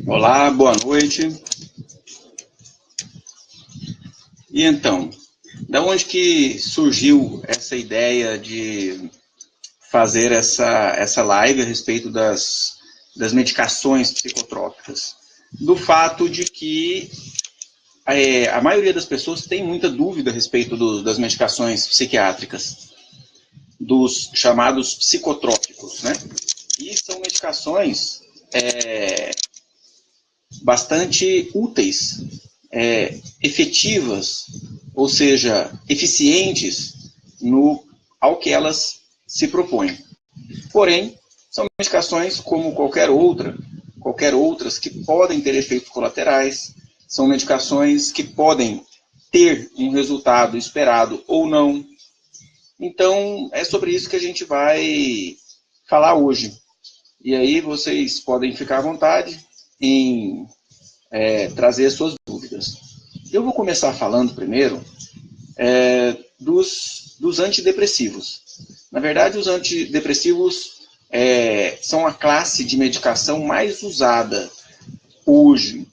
Olá, boa noite. E então, da onde que surgiu essa ideia de fazer essa live a respeito das medicações psicotrópicas? Do fato de que a maioria das pessoas tem muita dúvida a respeito das medicações psiquiátricas, dos chamados psicotrópicos, né? E são medicações bastante úteis, efetivas, ou seja, eficientes ao que elas se propõem. Porém, são medicações como qualquer outras que podem ter efeitos colaterais, são medicações que podem ter um resultado esperado ou não. Então, é sobre isso que a gente vai falar hoje. E aí vocês podem ficar à vontade em trazer suas dúvidas. Eu vou começar falando primeiro dos antidepressivos. Na verdade, os antidepressivos são a classe de medicação mais usada hoje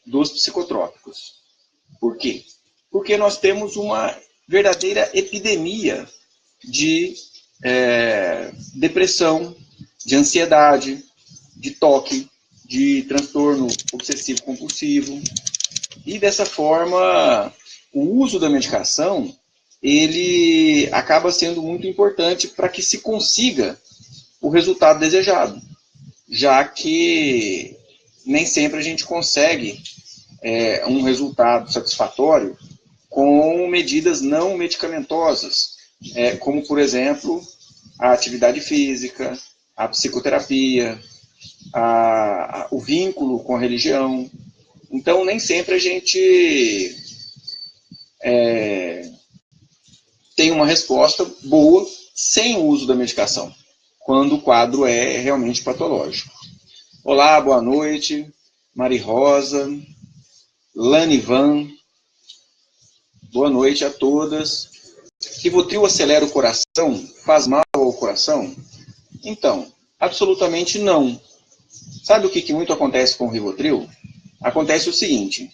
dos psicotrópicos. Por quê? Porque nós temos uma verdadeira epidemia de depressão, de ansiedade, de toque, de transtorno obsessivo-compulsivo. E dessa forma, o uso da medicação, ele acaba sendo muito importante para que se consiga o resultado desejado, já que nem sempre a gente consegue um resultado satisfatório com medidas não medicamentosas, como, por exemplo, a atividade física, a psicoterapia, o vínculo com a religião. Então, nem sempre a gente tem uma resposta boa sem o uso da medicação, quando o quadro é realmente patológico. Olá, boa noite, Mari Rosa, Lanivan, boa noite a todas. Rivotril acelera o coração? Faz mal ao coração? Então, absolutamente não. Sabe o que muito acontece com o Rivotril? Acontece o seguinte,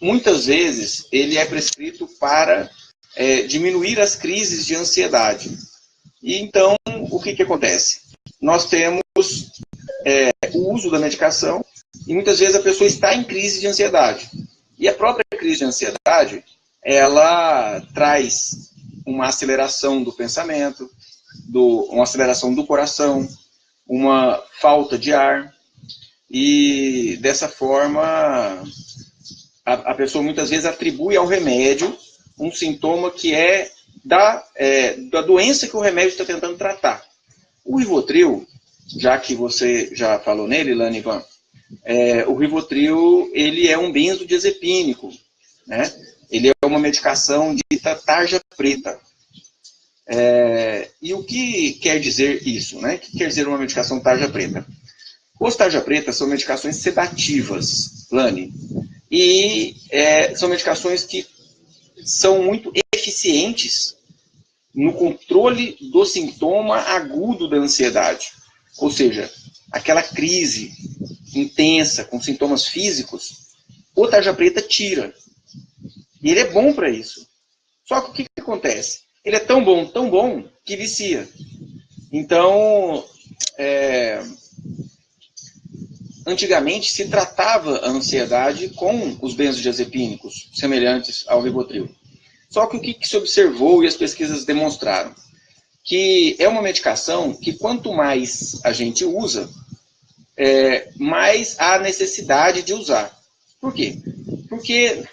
muitas vezes ele é prescrito para diminuir as crises de ansiedade. E então, o que acontece? Nós temos o uso da medicação e muitas vezes a pessoa está em crise de ansiedade. E a própria crise de ansiedade, ela traz uma aceleração do pensamento, uma aceleração do coração, uma falta de ar, e dessa forma a pessoa muitas vezes atribui ao remédio um sintoma que é da doença que o remédio está tentando tratar. O Rivotril, já que você já falou nele, Lanivan, o Rivotril ele é um benzodiazepínico, né? Ele é uma medicação dita tarja preta. E o que quer dizer isso, né? O que quer dizer uma medicação tarja preta? Os tarja preta são medicações sedativas, Lani, e são medicações que são muito eficientes no controle do sintoma agudo da ansiedade. Ou seja, aquela crise intensa com sintomas físicos, o tarja preta tira. E ele é bom para isso. Só que o que acontece? Ele é tão bom, que vicia. Então, antigamente se tratava a ansiedade com os benzodiazepínicos, semelhantes ao Rivotril. Só que o que se observou e as pesquisas demonstraram? Que é uma medicação que quanto mais a gente usa, mais há necessidade de usar. Por quê? Porque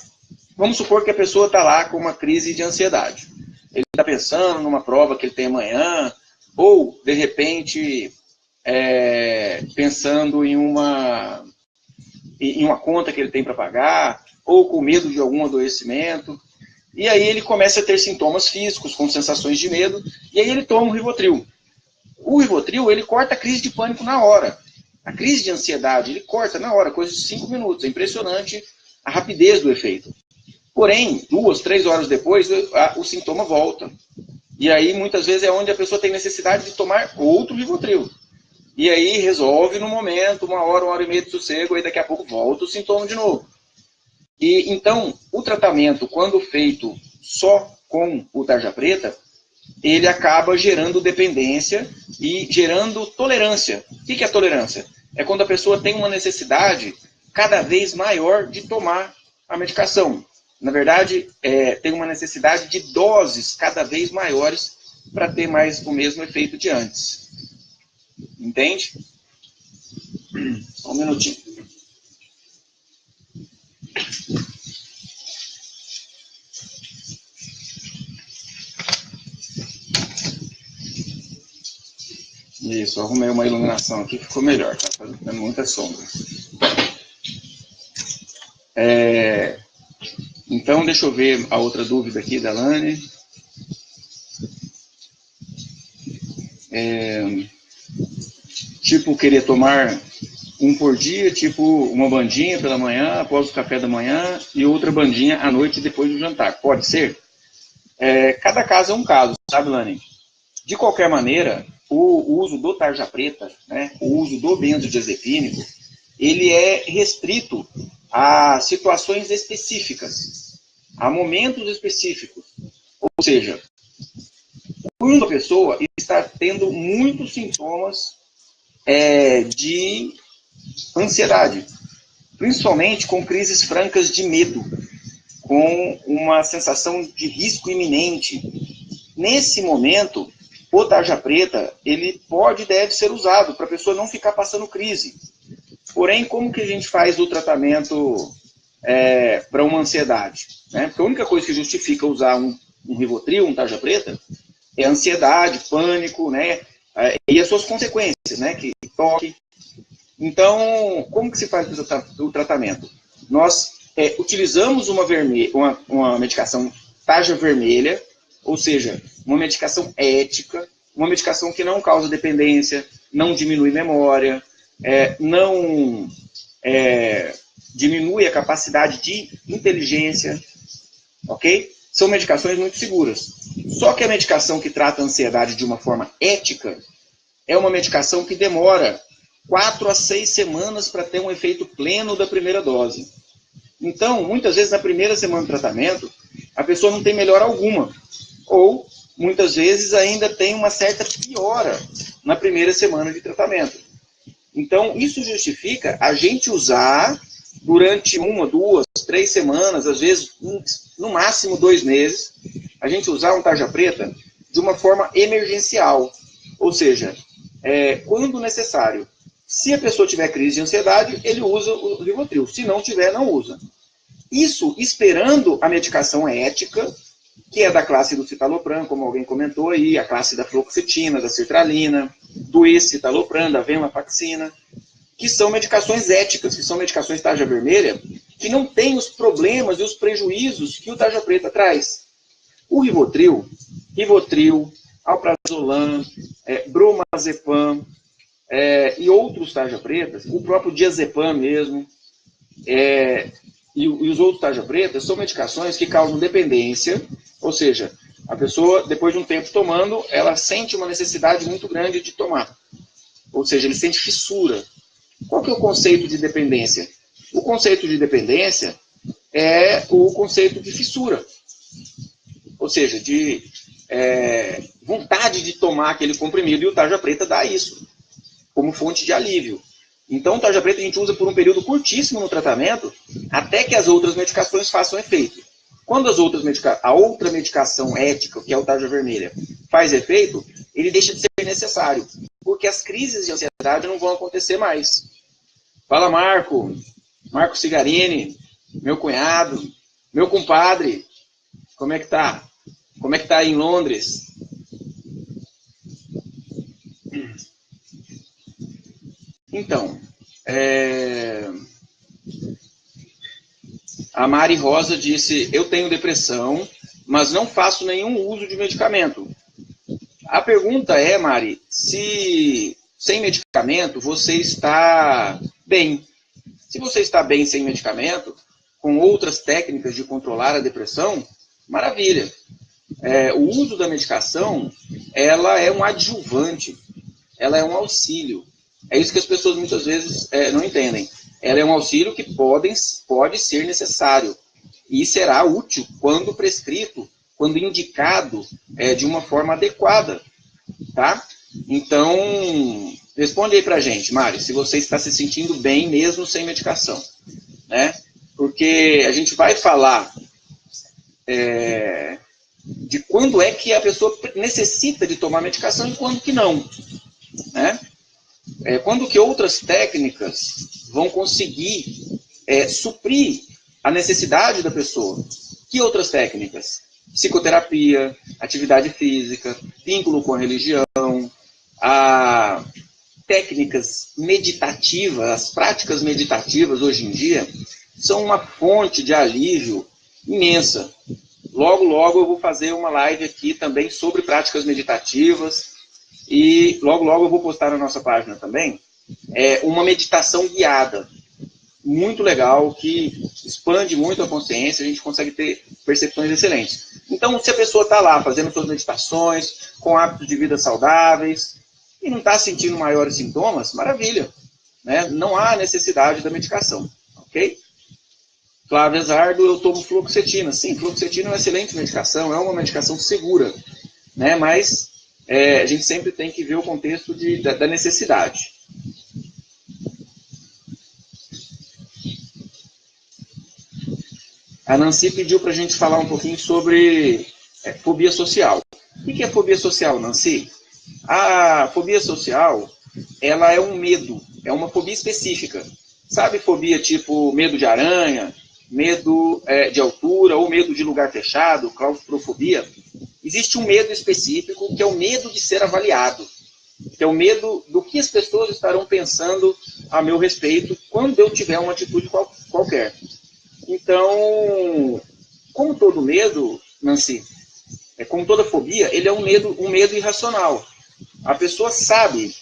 vamos supor que a pessoa está lá com uma crise de ansiedade. Ele está pensando numa prova que ele tem amanhã, ou, de repente, pensando em uma conta que ele tem para pagar, ou com medo de algum adoecimento. E aí ele começa a ter sintomas físicos, com sensações de medo, e aí ele toma um Rivotril. O Rivotril, ele corta a crise de pânico na hora. A crise de ansiedade, ele corta na hora, coisa de 5 minutos. É impressionante a rapidez do efeito. Porém, 2, 3 horas depois, o sintoma volta. E aí, muitas vezes, é onde a pessoa tem necessidade de tomar outro Rivotril. E aí, resolve no momento, 1 hora, 1 hora e meia de sossego, aí daqui a pouco volta o sintoma de novo. E então, o tratamento, quando feito só com o tarja preta, ele acaba gerando dependência e gerando tolerância. O que é tolerância? É quando a pessoa tem uma necessidade cada vez maior de tomar a medicação. Na verdade, tem uma necessidade de doses cada vez maiores para ter mais o mesmo efeito de antes. Entende? Só um minutinho. Isso, arrumei uma iluminação aqui, ficou melhor, tá fazendo muita sombra. Então, deixa eu ver a outra dúvida aqui da Lani. Tipo, querer tomar um por dia, tipo uma bandinha pela manhã, após o café da manhã, e outra bandinha à noite depois do jantar. Pode ser? Cada caso é um caso, sabe, Lani? De qualquer maneira, o uso do tarja preta, né, o uso do benzodiazepínico, ele é restrito a situações específicas, a momentos específicos. Ou seja, quando a pessoa está tendo muitos sintomas de ansiedade, principalmente com crises francas de medo, com uma sensação de risco iminente. Nesse momento, o tarja preta, ele pode e deve ser usado para a pessoa não ficar passando crise. Porém, como que a gente faz o tratamento para uma ansiedade? Né? Porque a única coisa que justifica usar um Rivotril, um tarja preta, é ansiedade, pânico, né? E as suas consequências, né? Que toque. Então, como que se faz o tratamento? Nós utilizamos uma medicação tarja vermelha, ou seja, uma medicação ética, uma medicação que não causa dependência, não diminui memória, não diminui a capacidade de inteligência, ok? São medicações muito seguras. Só que a medicação que trata a ansiedade de uma forma ética é uma medicação que demora 4 a 6 semanas para ter um efeito pleno da primeira dose. Então, muitas vezes, na primeira semana de tratamento, a pessoa não tem melhora alguma. Ou, muitas vezes, ainda tem uma certa piora na primeira semana de tratamento. Então, isso justifica a gente usar durante 1, 2, 3 semanas, às vezes, no máximo 2 meses, a gente usar um tarja preta de uma forma emergencial. Ou seja, quando necessário. Se a pessoa tiver crise de ansiedade, ele usa o Rivotril. Se não tiver, não usa. Isso esperando a medicação ética, que é da classe do citalopram, como alguém comentou aí, a classe da fluoxetina, da sertralina, do escitalopram, da venlafaxina, que são medicações éticas, que são medicações tarja vermelha, que não têm os problemas e os prejuízos que o tarja preta traz. O Rivotril, alprazolam, bromazepam, e outros tarja pretas, o próprio diazepam mesmo, e os outros tarja pretas, são medicações que causam dependência, ou seja, a pessoa, depois de um tempo tomando, ela sente uma necessidade muito grande de tomar. Ou seja, ele sente fissura. Qual que é o conceito de dependência? O conceito de dependência é o conceito de fissura. Ou seja, de vontade de tomar aquele comprimido, e o tarja preta dá isso, como fonte de alívio. Então, o tarja preta a gente usa por um período curtíssimo no tratamento, até que as outras medicações façam efeito. Quando a outra medicação ética, que é o tarja vermelha, faz efeito, ele deixa de ser necessário, porque as crises de ansiedade não vão acontecer mais. Fala, Marco Cigarini, meu cunhado, meu compadre, como é que tá? Como é que tá aí em Londres? Então, a Mari Rosa disse, eu tenho depressão, mas não faço nenhum uso de medicamento. A pergunta é, Mari, se sem medicamento você está bem. Se você está bem sem medicamento, com outras técnicas de controlar a depressão, maravilha. O uso da medicação, ela é um adjuvante, ela é um auxílio. É isso que as pessoas muitas vezes não entendem. Ela é um auxílio que pode ser necessário e será útil quando prescrito, quando indicado de uma forma adequada, tá? Então, responde aí pra gente, Mari, se você está se sentindo bem mesmo sem medicação, né? Porque a gente vai falar de quando é que a pessoa necessita de tomar medicação e quando que não, né? Quando que outras técnicas vão conseguir suprir a necessidade da pessoa. Que outras técnicas? Psicoterapia, atividade física, vínculo com a religião, técnicas meditativas, as práticas meditativas hoje em dia são uma fonte de alívio imensa. Logo, logo eu vou fazer uma live aqui também sobre práticas meditativas e logo, logo eu vou postar na nossa página também uma meditação guiada. Muito legal, que expande muito a consciência, a gente consegue ter percepções excelentes. Então, se a pessoa está lá fazendo suas meditações, com hábitos de vida saudáveis, e não está sentindo maiores sintomas, maravilha, né? Não há necessidade da medicação, ok? Flávia Zardo, eu tomo fluoxetina. Sim, fluoxetina é uma excelente medicação, é uma medicação segura, né? Mas a gente sempre tem que ver o contexto da necessidade. A Nancy pediu para a gente falar um pouquinho sobre fobia social. O que é fobia social, Nancy? A fobia social, ela é um medo, é uma fobia específica. Sabe fobia tipo medo de aranha, medo de altura ou medo de lugar fechado, claustrofobia? Existe um medo específico que é o medo de ser avaliado, que é o medo do que as pessoas estarão pensando a meu respeito quando eu tiver uma atitude qualquer. Então, como todo medo, Nancy, como toda fobia, ele é um medo irracional. A pessoa sabe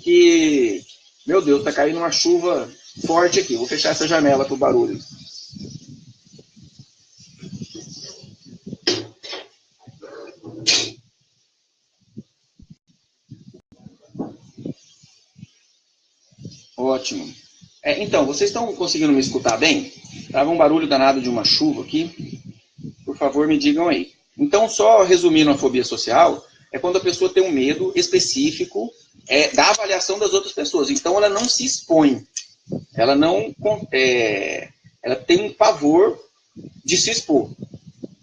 que, meu Deus, está caindo uma chuva forte aqui, vou fechar essa janela para o barulho. Ótimo. Então, vocês estão conseguindo me escutar bem? Estava um barulho danado de uma chuva aqui. Por favor, me digam aí. Então, só resumindo a fobia social, é quando a pessoa tem um medo específico da avaliação das outras pessoas. Então, ela não se expõe. Ela não... ela tem um pavor de se expor.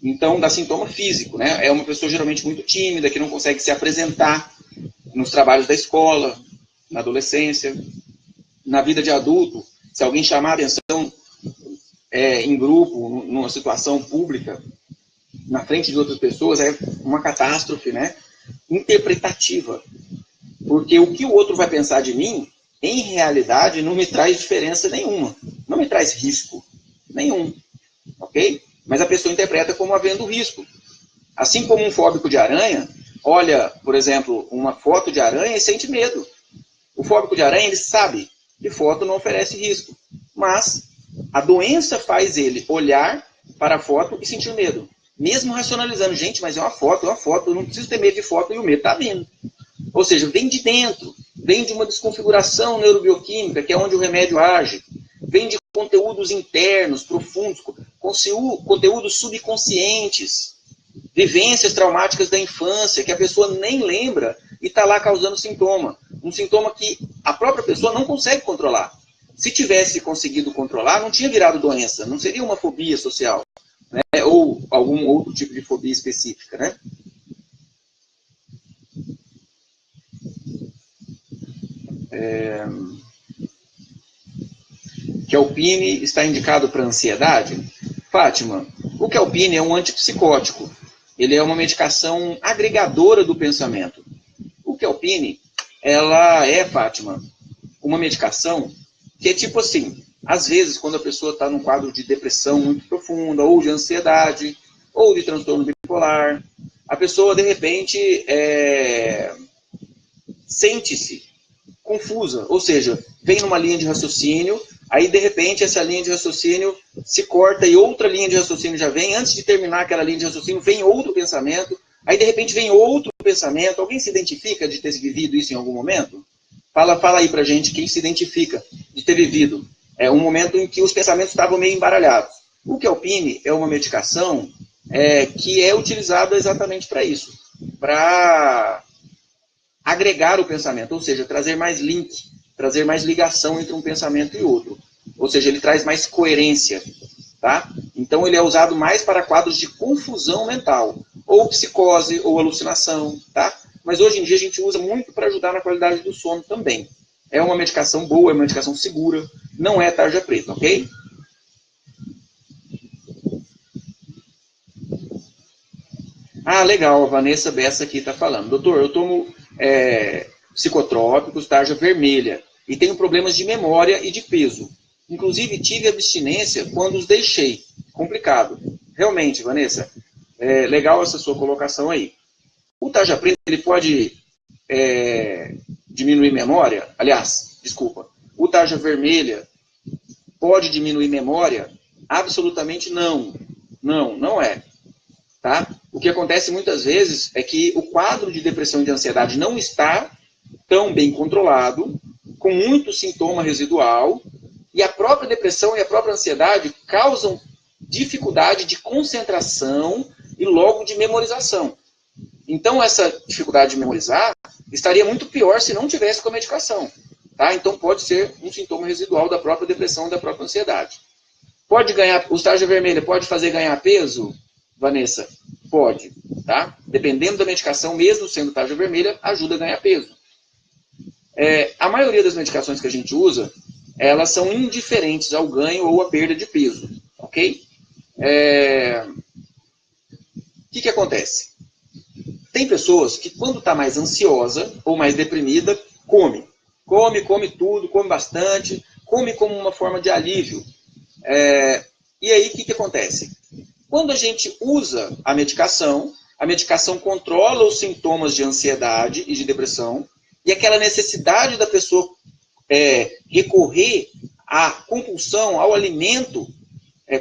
Então, dá sintoma físico, né? É uma pessoa geralmente muito tímida, que não consegue se apresentar nos trabalhos da escola, na adolescência, na vida de adulto. Se alguém chamar a atenção em grupo, numa situação pública, na frente de outras pessoas, é uma catástrofe, né? Interpretativa. Porque o que o outro vai pensar de mim, em realidade, não me traz diferença nenhuma. Não me traz risco nenhum. Ok? Mas a pessoa interpreta como havendo risco. Assim como um fóbico de aranha, olha, por exemplo, uma foto de aranha e sente medo. O fóbico de aranha, ele sabe que foto não oferece risco. Mas a doença faz ele olhar para a foto e sentir medo. Mesmo racionalizando, gente, mas é uma foto, eu não preciso ter medo de foto e o medo está vindo. Ou seja, vem de dentro, vem de uma desconfiguração neurobioquímica, que é onde o remédio age, vem de conteúdos internos, profundos, conteúdos subconscientes, vivências traumáticas da infância, que a pessoa nem lembra e está lá causando sintoma. Um sintoma que a própria pessoa não consegue controlar. Se tivesse conseguido controlar, não tinha virado doença, não seria uma fobia social, né? Ou algum outro tipo de fobia específica, né? Kelpine está indicado para ansiedade? Fátima, o Kelpine é um antipsicótico. Ele é uma medicação agregadora do pensamento. O Kelpine, ela Fátima, uma medicação que é tipo assim, às vezes quando a pessoa está num quadro de depressão muito profunda, ou de ansiedade, ou de transtorno bipolar, a pessoa de repente sente-se confusa, ou seja, vem numa linha de raciocínio, Aí, de repente, essa linha de raciocínio se corta e outra linha de raciocínio já vem. Antes de terminar aquela linha de raciocínio, vem outro pensamento. Aí, de repente, vem outro pensamento. Alguém se identifica de ter vivido isso em algum momento? Fala aí pra gente quem se identifica de ter vivido um momento em que os pensamentos estavam meio embaralhados. O Kelpine é uma medicação que é utilizada exatamente para isso. Para agregar o pensamento, ou seja, trazer mais link, trazer mais ligação entre um pensamento e outro. Ou seja, ele traz mais coerência. Tá? Então, ele é usado mais para quadros de confusão mental, ou psicose, ou alucinação. Tá? Mas hoje em dia a gente usa muito para ajudar na qualidade do sono também. É uma medicação boa, é uma medicação segura, não é tarja preta, ok? Ah, legal, a Vanessa Bessa aqui está falando. Doutor, eu tomo psicotrópicos, tarja vermelha, e tenho problemas de memória e de peso. Inclusive, tive abstinência quando os deixei. Complicado. Realmente, Vanessa, legal essa sua colocação aí. O tarja preta, ele pode diminuir memória? Aliás, desculpa. O tarja vermelha pode diminuir memória? Absolutamente não. Não é. Tá? O que acontece muitas vezes é que o quadro de depressão e de ansiedade não está tão bem controlado, com muito sintoma residual, e a própria depressão e a própria ansiedade causam dificuldade de concentração e logo de memorização. Então, essa dificuldade de memorizar estaria muito pior se não tivesse com a medicação. Tá? Então, pode ser um sintoma residual da própria depressão e da própria ansiedade. Pode ganhar, o tarja vermelha pode fazer ganhar peso, Vanessa? Pode. Tá? Dependendo da medicação, mesmo sendo tarja vermelha, ajuda a ganhar peso. A maioria das medicações que a gente usa, elas são indiferentes ao ganho ou à perda de peso. Ok? O que acontece? Tem pessoas que, quando está mais ansiosa ou mais deprimida, come tudo, come bastante, come como uma forma de alívio. E aí, o que acontece? Quando a gente usa a medicação controla os sintomas de ansiedade e de depressão, e aquela necessidade da pessoa recorrer à compulsão, ao alimento,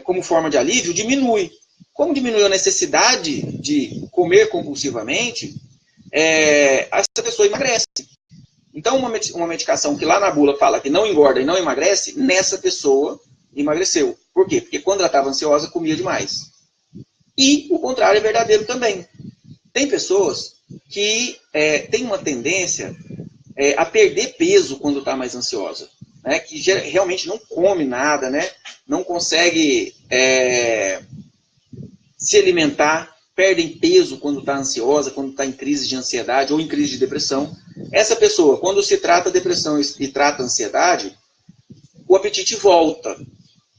como forma de alívio, diminui. Como diminui a necessidade de comer compulsivamente, essa pessoa emagrece. Então, uma medicação que lá na bula fala que não engorda e não emagrece, nessa pessoa emagreceu. Por quê? Porque quando ela estava ansiosa, comia demais. E o contrário é verdadeiro também. Tem pessoas que têm uma tendência a perder peso quando está mais ansiosa. Né? Que realmente não come nada, né? Não consegue se alimentar, perdem peso quando está ansiosa, quando está em crise de ansiedade ou em crise de depressão. Essa pessoa, quando se trata depressão e trata ansiedade, o apetite volta.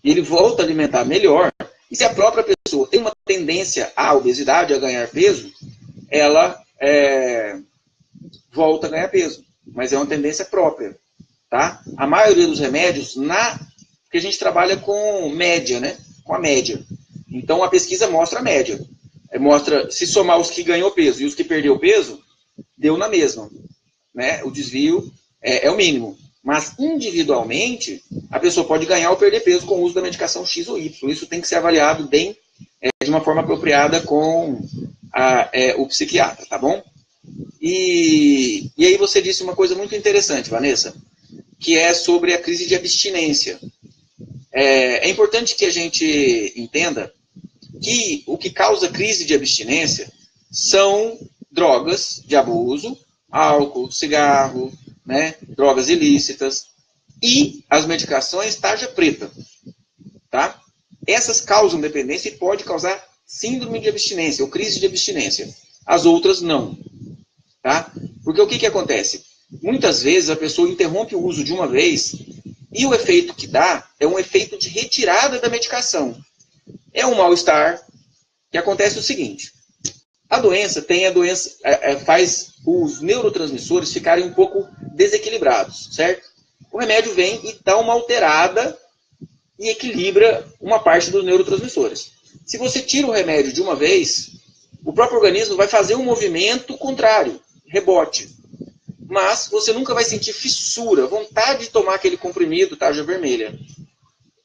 Ele volta a alimentar melhor. E se a própria pessoa tem uma tendência à obesidade, a ganhar peso, ela volta a ganhar peso. Mas é uma tendência própria. Tá? A maioria dos remédios, porque a gente trabalha com média, né? Com a média. Então, a pesquisa mostra a média. Mostra, se somar os que ganhou peso e os que perdeu peso, deu na mesma. Né? O desvio é o mínimo. Mas, individualmente, a pessoa pode ganhar ou perder peso com o uso da medicação X ou Y. Isso tem que ser avaliado bem, de uma forma apropriada com o psiquiatra, tá bom? E aí você disse uma coisa muito interessante, Vanessa, que é sobre a crise de abstinência. É importante que a gente entenda que o que causa crise de abstinência são drogas de abuso, álcool, cigarro, né, drogas ilícitas e as medicações tarja preta. Tá? Essas causam dependência e pode causar síndrome de abstinência ou crise de abstinência. As outras não. Tá? Porque o que acontece? Muitas vezes a pessoa interrompe o uso de uma vez e o efeito que dá é um efeito de retirada da medicação. É um mal-estar que acontece o seguinte. A doença faz os neurotransmissores ficarem um pouco desequilibrados, certo? O remédio vem e dá uma alterada e equilibra uma parte dos neurotransmissores. Se você tira o remédio de uma vez, o próprio organismo vai fazer um movimento contrário, rebote. Mas você nunca vai sentir fissura, vontade de tomar aquele comprimido tarja vermelha.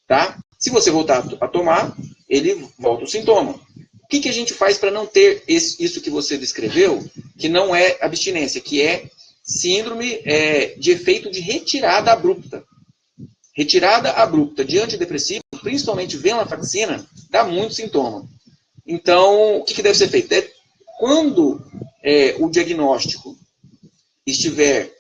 tá? Se você voltar a tomar, ele volta o sintoma. O que a gente faz para não ter isso que você descreveu, que não é abstinência, que é síndrome de efeito de retirada abrupta. Retirada abrupta de antidepressivo, principalmente venlafaxina, dá muito sintoma. Então, o que deve ser feito? Quando o diagnóstico estiver,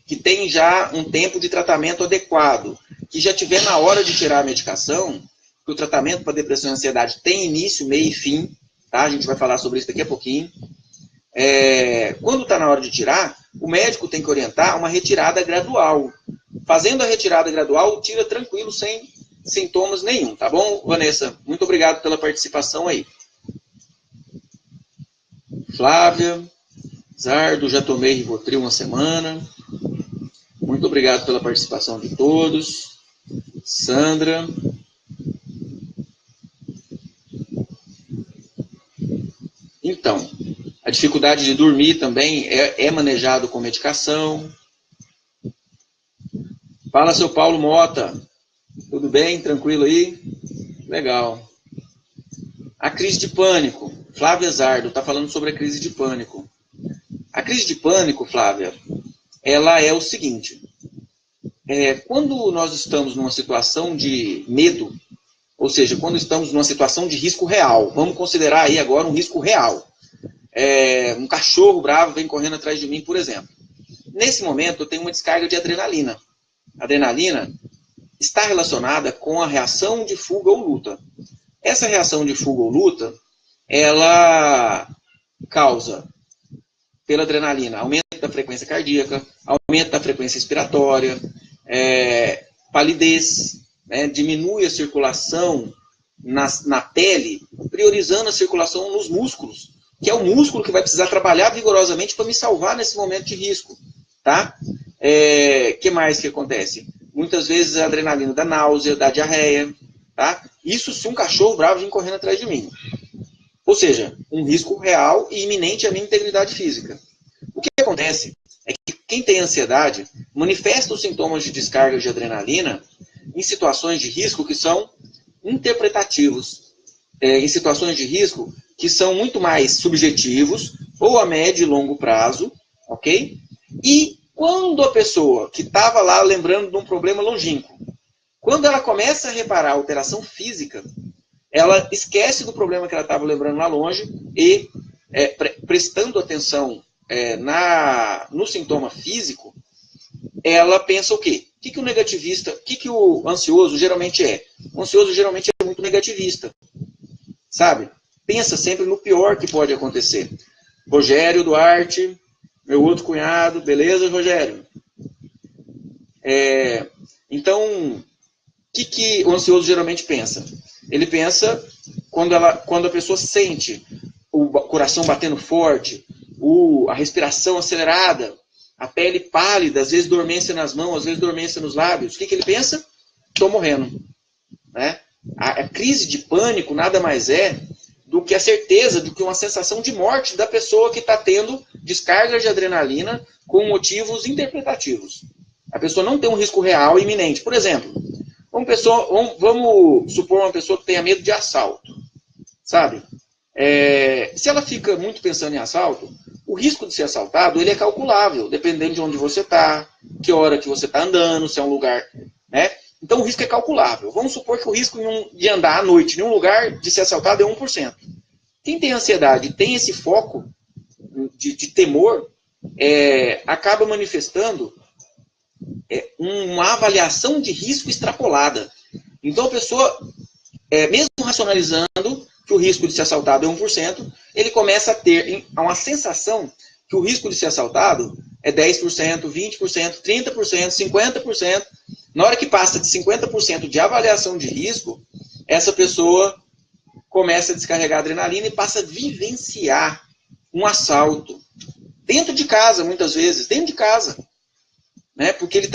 que tem já um tempo de tratamento adequado, que já estiver na hora de tirar a medicação, que o tratamento para depressão e ansiedade tem início, meio e fim, tá? A gente vai falar sobre isso daqui a pouquinho. Quando está na hora de tirar, o médico tem que orientar uma retirada gradual. Fazendo a retirada gradual, tira tranquilo, sem sintomas nenhum, tá bom, Vanessa? Muito obrigado pela participação aí. Flávia, Zardo, já tomei Rivotril uma semana. Muito obrigado pela participação de todos. Sandra. Então, a dificuldade de dormir também é manejado com medicação. Fala, seu Paulo Mota. Tudo bem? Tranquilo aí? Legal. A crise de pânico. Flávia Zardo está falando sobre a crise de pânico. A crise de pânico, Flávia, ela é o seguinte. Quando nós estamos numa situação de medo, ou seja, quando estamos numa situação de risco real, vamos considerar aí agora um risco real. Um cachorro bravo vem correndo atrás de mim, por exemplo. Nesse momento, eu tenho uma descarga de adrenalina. A adrenalina está relacionada com a reação de fuga ou luta. Essa reação de fuga ou luta, ela causa, pela adrenalina, aumento da frequência cardíaca, aumento da frequência respiratória, palidez, né, diminui a circulação na pele, priorizando a circulação nos músculos, que é o músculo que vai precisar trabalhar vigorosamente para me salvar nesse momento de risco. Tá? Que mais que acontece? Muitas vezes a adrenalina dá náusea, dá diarreia. Tá? Isso se um cachorro bravo vir correndo atrás de mim. Ou seja, um risco real e iminente à minha integridade física. O que acontece é que quem tem ansiedade manifesta os sintomas de descarga de adrenalina em situações de risco que são interpretativos, em situações de risco que são muito mais subjetivos, ou a médio e longo prazo, ok? E quando a pessoa que estava lá lembrando de um problema longínquo, quando ela começa a reparar a alteração física, ela esquece do problema que ela estava lembrando lá longe e, prestando atenção no sintoma físico, ela pensa o quê? O que o negativista, o que o ansioso geralmente é? O ansioso geralmente é muito negativista, sabe? Pensa sempre no pior que pode acontecer. Rogério Duarte, meu outro cunhado, beleza, Rogério? Então, o que o ansioso geralmente pensa? Ele pensa quando a pessoa sente o coração batendo forte, a respiração acelerada, a pele pálida, às vezes dormência nas mãos, às vezes dormência nos lábios. O que ele pensa? Estou morrendo. Né? A crise de pânico nada mais é do que a certeza, do que uma sensação de morte da pessoa que está tendo descarga de adrenalina com motivos interpretativos. A pessoa não tem um risco real e iminente. Por exemplo, vamos supor uma pessoa que tenha medo de assalto. Sabe? Se ela fica muito pensando em assalto, o risco de ser assaltado ele é calculável, dependendo de onde você está, que hora que você está andando, se é um lugar... Né? Então o risco é calculável. Vamos supor que o risco de andar à noite em um lugar de ser assaltado é 1%. Quem tem ansiedade tem esse foco de temor, acaba manifestando uma avaliação de risco extrapolada. Então a pessoa, mesmo racionalizando que o risco de ser assaltado é 1%, ele começa a ter uma sensação que o risco de ser assaltado é 10%, 20%, 30%, 50%. Na hora que passa de 50% de avaliação de risco, essa pessoa começa a descarregar adrenalina e passa a vivenciar um assalto. Dentro de casa, muitas vezes, dentro de casa. Né? Porque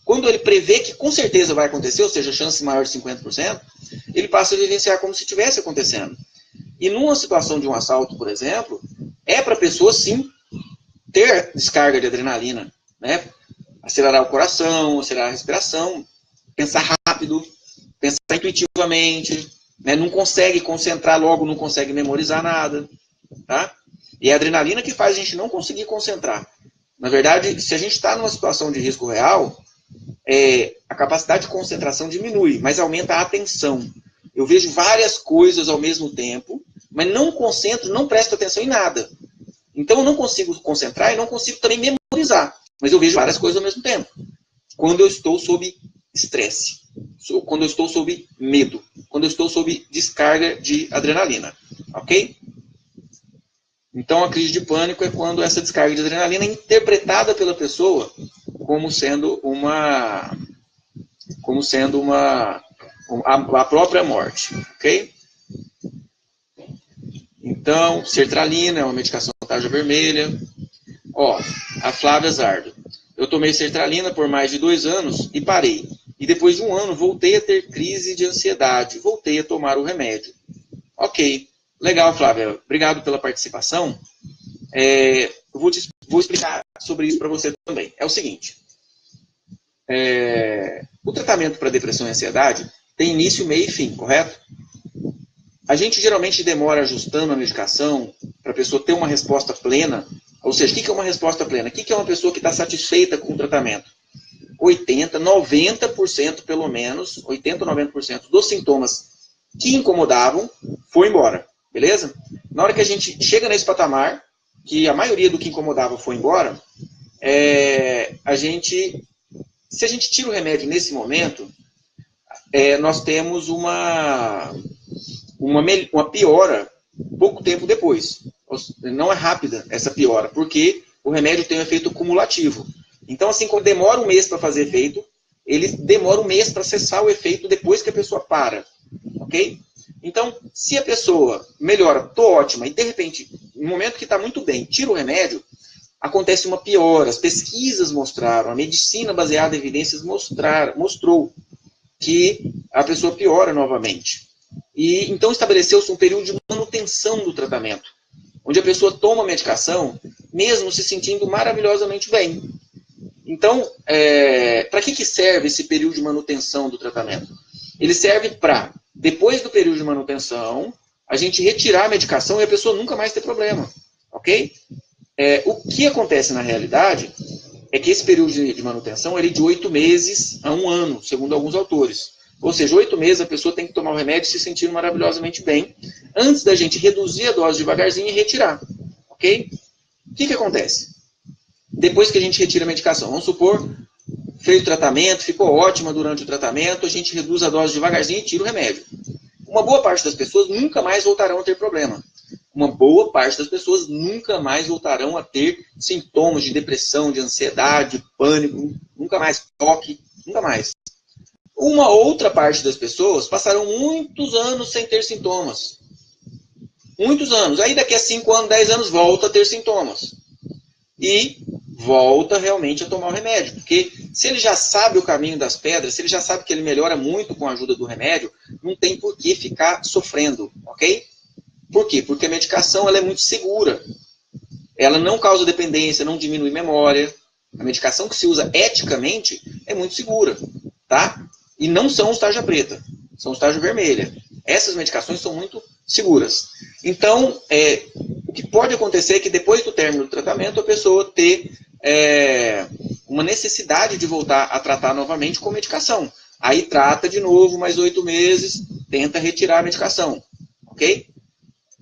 quando ele prevê que com certeza vai acontecer, ou seja, a chance maior de 50%, ele passa a vivenciar como se estivesse acontecendo. E numa situação de um assalto, por exemplo, é para a pessoa, sim, ter descarga de adrenalina. Né? Acelerar o coração, acelerar a respiração, pensar rápido pensar intuitivamente, né? Não consegue concentrar logo, não consegue memorizar nada. Tá? E é a adrenalina que faz a gente não conseguir concentrar. Na verdade, se a gente está numa situação de risco real, a capacidade de concentração diminui, mas aumenta a atenção. Eu vejo várias coisas ao mesmo tempo, mas não concentro, não presto atenção em nada. Então eu não consigo concentrar e não consigo também memorizar. Mas eu vejo várias coisas ao mesmo tempo. Quando eu estou sob estresse, quando eu estou sob medo, quando eu estou sob descarga de adrenalina. Ok? Então a crise de pânico é quando essa descarga de adrenalina é interpretada pela pessoa como sendo a própria morte. Ok? Então, sertralina é uma medicação tarja vermelha. Ó, a Flávia Zardo. Eu tomei sertralina por mais de 2 anos e parei. E depois de 1 ano voltei a ter crise de ansiedade. Voltei a tomar o remédio. Ok. Legal, Flávia. Obrigado pela participação. Eu vou explicar sobre isso para você também. É o seguinte. O tratamento para depressão e ansiedade tem início, meio e fim, correto? A gente geralmente demora ajustando a medicação para a pessoa ter uma resposta plena. Ou seja, o que é uma resposta plena? O que é uma pessoa que está satisfeita com o tratamento? 80%, 90% pelo menos, 80% ou 90% dos sintomas que incomodavam foi embora. Beleza? Na hora que a gente chega nesse patamar, que a maioria do que incomodava foi embora, se a gente tira o remédio nesse momento, nós temos uma piora pouco tempo depois. Não é rápida essa piora, porque o remédio tem um efeito cumulativo. Então, assim, quando demora 1 mês para fazer efeito, ele demora 1 mês para cessar o efeito depois que a pessoa para. Ok? Então, se a pessoa melhora, tô ótima, e de repente, no momento que está muito bem, tira o remédio, acontece uma piora. As pesquisas mostraram, a medicina baseada em evidências mostrou que a pessoa piora novamente. E então estabeleceu-se um período de manutenção do tratamento, onde a pessoa toma a medicação, mesmo se sentindo maravilhosamente bem. Então, para que serve esse período de manutenção do tratamento? Ele serve para, depois do período de manutenção, a gente retirar a medicação e a pessoa nunca mais ter problema. Ok? O que acontece na realidade é que esse período de manutenção é de 8 meses a 1 ano, segundo alguns autores. Ou seja, 8 meses a pessoa tem que tomar o remédio e se sentir maravilhosamente bem, antes da gente reduzir a dose devagarzinho e retirar. Ok? O que acontece? Depois que a gente retira a medicação, vamos supor, fez o tratamento, ficou ótima durante o tratamento, a gente reduz a dose devagarzinho e tira o remédio. Uma boa parte das pessoas nunca mais voltarão a ter problema. Uma boa parte das pessoas nunca mais voltarão a ter sintomas de depressão, de ansiedade, de pânico, nunca mais toque, nunca mais. Uma outra parte das pessoas passarão muitos anos sem ter sintomas. Muitos anos. Aí daqui a 5 anos, 10 anos, volta a ter sintomas. E volta realmente a tomar o remédio. Porque se ele já sabe o caminho das pedras, se ele já sabe que ele melhora muito com a ajuda do remédio, não tem por que ficar sofrendo, ok? Por quê? Porque a medicação ela é muito segura. Ela não causa dependência, não diminui memória. A medicação que se usa eticamente é muito segura, tá? E não são os tarja preta, são os tarja vermelha. Essas medicações são muito seguras. Então, o que pode acontecer é que depois do término do tratamento, a pessoa ter uma necessidade de voltar a tratar novamente com medicação. Aí trata de novo mais 8 meses, tenta retirar a medicação. Ok?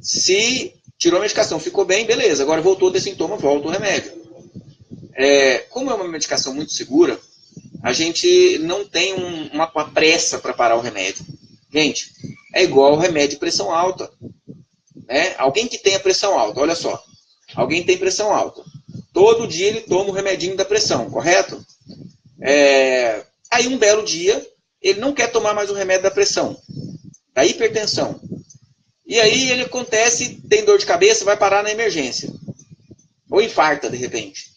Se tirou a medicação, ficou bem, beleza. Agora voltou a ter sintoma, volta o remédio. Como é uma medicação muito segura, a gente não tem uma pressa para parar o remédio. Gente, é igual o remédio de pressão alta. Né? Alguém que tenha pressão alta, olha só. Alguém tem pressão alta. Todo dia ele toma o remedinho da pressão, correto? Aí um belo dia, ele não quer tomar mais o remédio da pressão, da hipertensão. E aí ele acontece, tem dor de cabeça, vai parar na emergência. Ou infarta, de repente.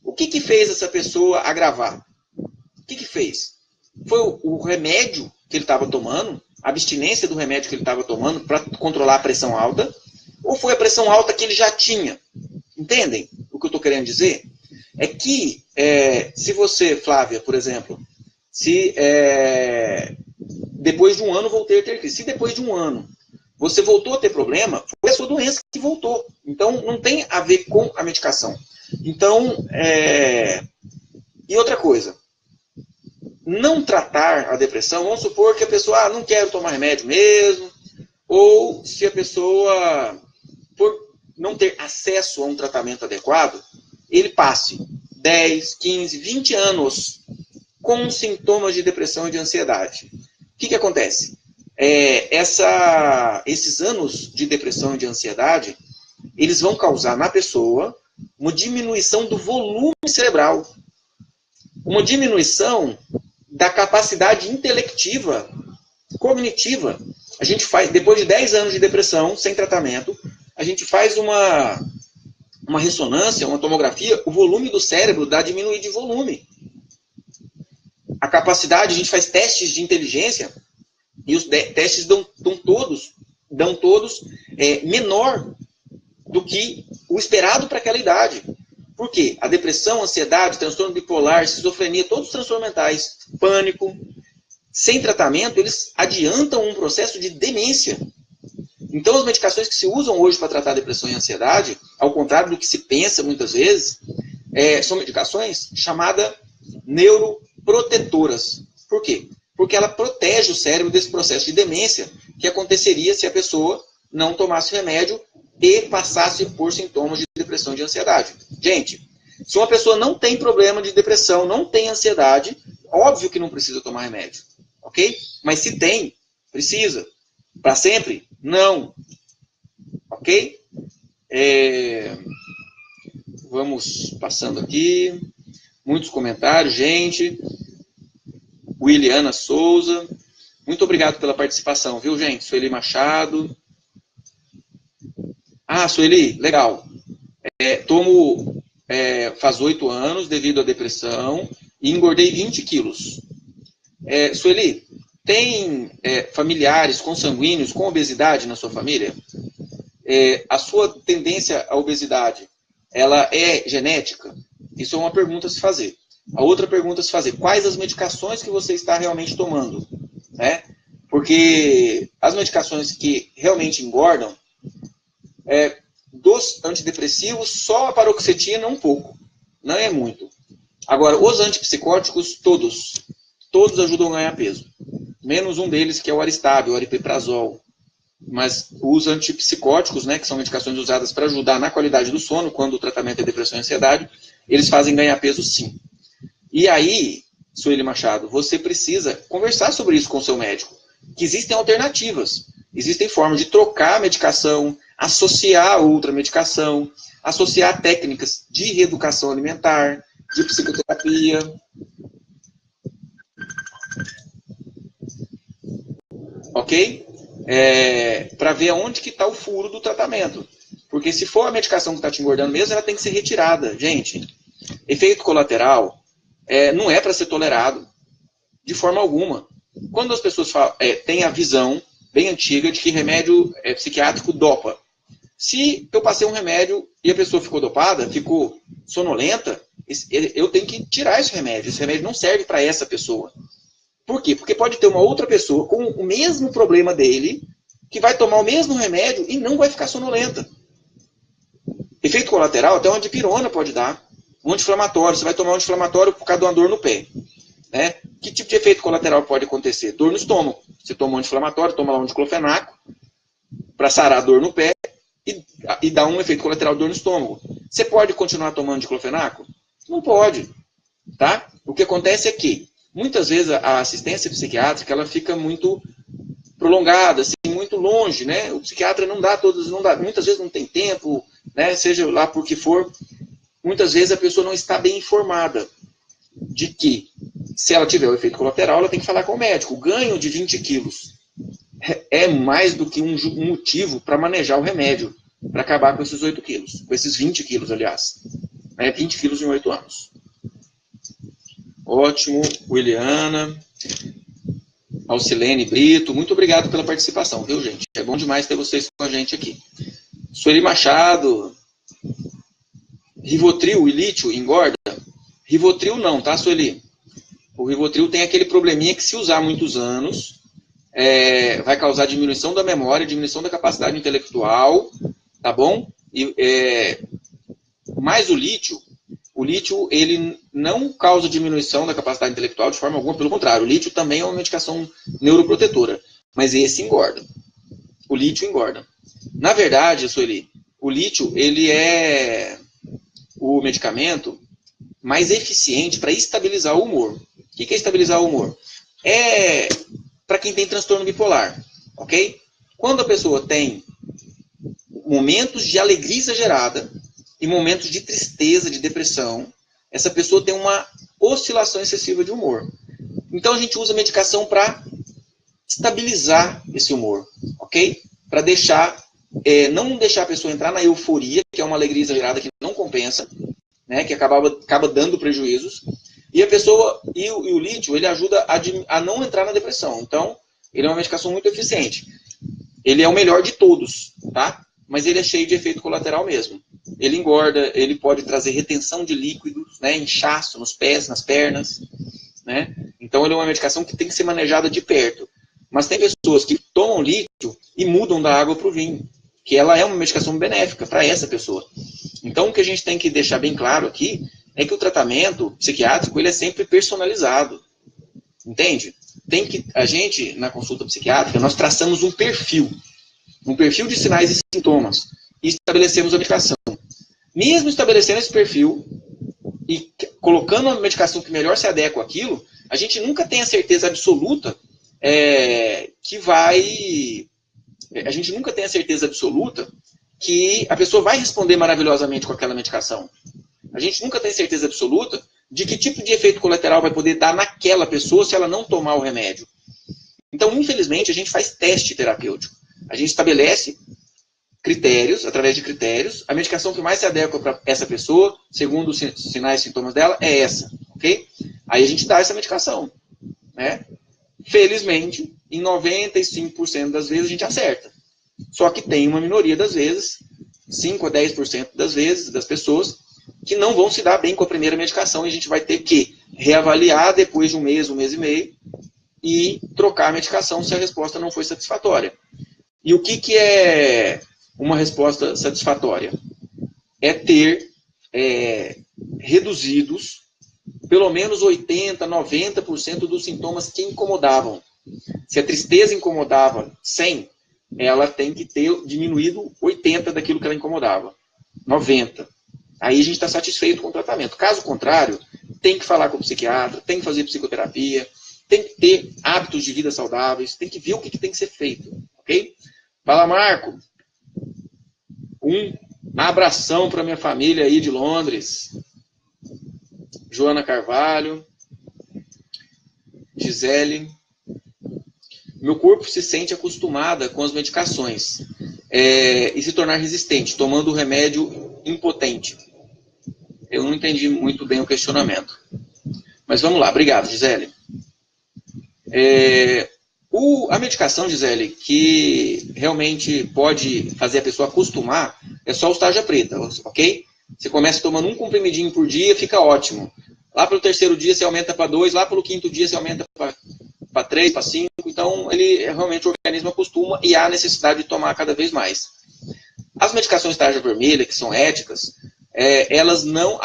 O que fez essa pessoa agravar? O que fez? Foi o remédio que ele estava tomando, a abstinência do remédio que ele estava tomando para controlar a pressão alta, ou foi a pressão alta que ele já tinha? Entendem o que eu estou querendo dizer? É que, se você, Flávia, por exemplo, se depois de um ano voltei a ter crise. Se depois de um ano você voltou a ter problema, foi a sua doença que voltou. Então, não tem a ver com a medicação. Então, e outra coisa, não tratar a depressão, vamos supor que a pessoa, não quero tomar remédio mesmo, ou se a pessoa, por não ter acesso a um tratamento adequado, ele passe 10, 15, 20 anos com sintomas de depressão e de ansiedade. O que acontece? Esses anos de depressão e de ansiedade, eles vão causar na pessoa uma diminuição do volume cerebral, uma diminuição da capacidade intelectiva, cognitiva. A gente faz, depois de 10 anos de depressão, sem tratamento, a gente faz uma ressonância, uma tomografia, o volume do cérebro dá diminuir de volume. A capacidade, a gente faz testes de inteligência, e os testes dão todos menor do que o esperado para aquela idade. Por quê? A depressão, a ansiedade, transtorno bipolar, esquizofrenia, todos os transtornos mentais, pânico, sem tratamento, eles adiantam um processo de demência. Então, as medicações que se usam hoje para tratar depressão e ansiedade, ao contrário do que se pensa muitas vezes, são medicações chamadas neuroprotetoras. Por quê? Porque ela protege o cérebro desse processo de demência que aconteceria se a pessoa não tomasse remédio e passasse por sintomas de depressão e de ansiedade. Gente, se uma pessoa não tem problema de depressão, não tem ansiedade, óbvio que não precisa tomar remédio, ok? Mas se tem, precisa. Para sempre? Não. Ok? Vamos passando aqui. Muitos comentários, gente. Williana Souza. Muito obrigado pela participação, viu, gente? Sueli Machado. Sueli, legal. Tomo faz 8 anos devido à depressão e engordei 20 quilos. Sueli, tem familiares consanguíneos com obesidade na sua família? A sua tendência à obesidade, ela é genética? Isso é uma pergunta a se fazer. A outra pergunta a se fazer, quais as medicações que você está realmente tomando? Porque as medicações que realmente engordam, dos antidepressivos, só a paroxetina um pouco, não é muito. Agora, os antipsicóticos, todos ajudam a ganhar peso. Menos um deles, que é o Aristab, o aripiprazol. Mas os antipsicóticos, que são medicações usadas para ajudar na qualidade do sono, quando o tratamento é depressão e ansiedade, eles fazem ganhar peso sim. E aí, Sueli Machado, você precisa conversar sobre isso com o seu médico. Que existem alternativas. Existem formas de trocar a medicação, associar a outra medicação, associar técnicas de reeducação alimentar, de psicoterapia. Ok? Para ver aonde que está o furo do tratamento. Porque se for a medicação que está te engordando mesmo, ela tem que ser retirada. Gente, efeito colateral não é para ser tolerado de forma alguma. Quando as pessoas têm a visão bem antiga de que remédio psiquiátrico dopa. Se eu passei um remédio e a pessoa ficou dopada, ficou sonolenta, eu tenho que tirar esse remédio. Esse remédio não serve para essa pessoa. Por quê? Porque pode ter uma outra pessoa com o mesmo problema dele, que vai tomar o mesmo remédio e não vai ficar sonolenta. Efeito colateral, até uma dipirona pode dar. Um anti-inflamatório. Você vai tomar um anti-inflamatório por causa de uma dor no pé. Que tipo de efeito colateral pode acontecer? Dor no estômago. Você toma um anti-inflamatório, toma lá um diclofenaco, para sarar a dor no pé, e dá um efeito colateral de dor no estômago. Você pode continuar tomando diclofenaco? Não pode. Tá? O que acontece é que, muitas vezes, a assistência psiquiátrica ela fica muito prolongada, assim, muito longe. O psiquiatra muitas vezes não tem tempo, seja lá por que for. Muitas vezes a pessoa não está bem informada de que, se ela tiver o efeito colateral, ela tem que falar com o médico. O ganho de 20 quilos é mais do que um motivo para manejar o remédio, para acabar com esses 8 quilos. Com esses 20 quilos, aliás. 20 quilos em 8 anos. Ótimo. Williana. Alcilene Brito. Muito obrigado pela participação, viu, gente? É bom demais ter vocês com a gente aqui. Sueli Machado. Rivotril e lítio engorda? Rivotril não, tá, Sueli? O Rivotril tem aquele probleminha que se usar muitos anos, vai causar diminuição da memória, diminuição da capacidade intelectual, tá bom? Mas o lítio, ele não causa diminuição da capacidade intelectual de forma alguma, pelo contrário, o lítio também é uma medicação neuroprotetora, mas esse engorda. O lítio engorda. Na verdade, Sueli, o lítio, ele é o medicamento mais eficiente para estabilizar o humor. O que é estabilizar o humor? É para quem tem transtorno bipolar, ok? Quando a pessoa tem momentos de alegria exagerada e momentos de tristeza, de depressão, essa pessoa tem uma oscilação excessiva de humor. Então a gente usa medicação para estabilizar esse humor, ok? Para não deixar a pessoa entrar na euforia, que é uma alegria exagerada que não compensa, né, que acaba dando prejuízos. E a pessoa, o lítio, ele ajuda a não entrar na depressão. Então, ele é uma medicação muito eficiente. Ele é o melhor de todos, tá? Mas ele é cheio de efeito colateral mesmo. Ele engorda, ele pode trazer retenção de líquidos, né, inchaço nos pés, nas pernas, né? Então, ele é uma medicação que tem que ser manejada de perto. Mas tem pessoas que tomam lítio e mudam da água para o vinho, que ela é uma medicação benéfica para essa pessoa. Então, o que a gente tem que deixar bem claro aqui é que o tratamento psiquiátrico ele é sempre personalizado. Entende? A gente, na consulta psiquiátrica, nós traçamos um perfil de sinais e sintomas, e estabelecemos a medicação. Mesmo estabelecendo esse perfil e colocando a medicação que melhor se adequa àquilo, a gente nunca tem a certeza absoluta a gente nunca tem a certeza absoluta que a pessoa vai responder maravilhosamente com aquela medicação. A gente nunca tem certeza absoluta de que tipo de efeito colateral vai poder dar naquela pessoa se ela não tomar o remédio. Então, infelizmente, a gente faz teste terapêutico. A gente estabelece critérios, através de critérios, a medicação que mais se adequa para essa pessoa, segundo os sinais e sintomas dela, é essa, ok? Aí a gente dá essa medicação, né? Felizmente, em 95% das vezes a gente acerta. Só que tem uma minoria das vezes, 5 a 10% das vezes, das pessoas, que não vão se dar bem com a primeira medicação e a gente vai ter que reavaliar depois de um mês e meio, e trocar a medicação se a resposta não foi satisfatória. E o que é uma resposta satisfatória? É ter reduzidos pelo menos 80%, 90% dos sintomas que incomodavam. Se a tristeza incomodava 100, ela tem que ter diminuído 80 daquilo que ela incomodava. 90. Aí a gente está satisfeito com o tratamento. Caso contrário, tem que falar com o psiquiatra, tem que fazer psicoterapia, tem que ter hábitos de vida saudáveis, tem que ver o que tem que ser feito. Ok? Fala, Marco. Um abração para minha família aí de Londres. Joana Carvalho. Gisele. Meu corpo se sente acostumada com as medicações e se tornar resistente, tomando o remédio impotente. Eu não entendi muito bem o questionamento. Mas vamos lá, obrigado, Gisele. A medicação, Gisele, que realmente pode fazer a pessoa acostumar, é só o tarja preta, ok? Você começa tomando um comprimidinho por dia, fica ótimo. Lá pelo terceiro dia você aumenta para 2, lá pelo quinto dia você aumenta para 3, para 5. Então, realmente o organismo acostuma e há necessidade de tomar cada vez mais. As medicações tarja vermelha, que são éticas, elas não